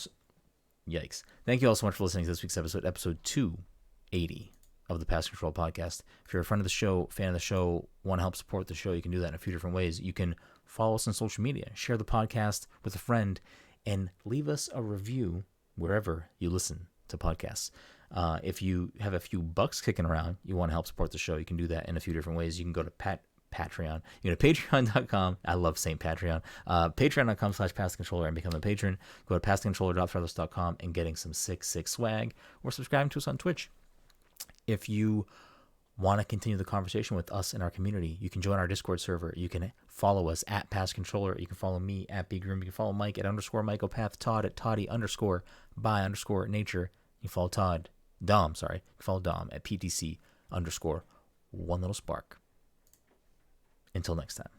Yikes. Thank you all so much for listening to this week's episode 280 of the Past Control Podcast. If you're a friend of the show, fan of the show, want to help support the show, you can do that in a few different ways. You can follow us on social media, share the podcast with a friend, and leave us a review wherever you listen to podcasts. If you have a few bucks kicking around, you want to help support the show, you can do that in a few different ways. You can go to Patreon. You go to patreon.com. I love saying Patreon. Patreon.com/pastcontroller and become a patron. Go to pastcontroller.threadless.com and getting some sick swag, or subscribing to us on Twitch. If you want to continue the conversation with us in our community, you can join our Discord server. You can follow us at Past Controller. You can follow me at BigRoom. You can follow Mike at _Mycopath, Todd at Toddy_by_nature. You can follow Dom. You can follow Dom at PTC_one little spark. Until next time.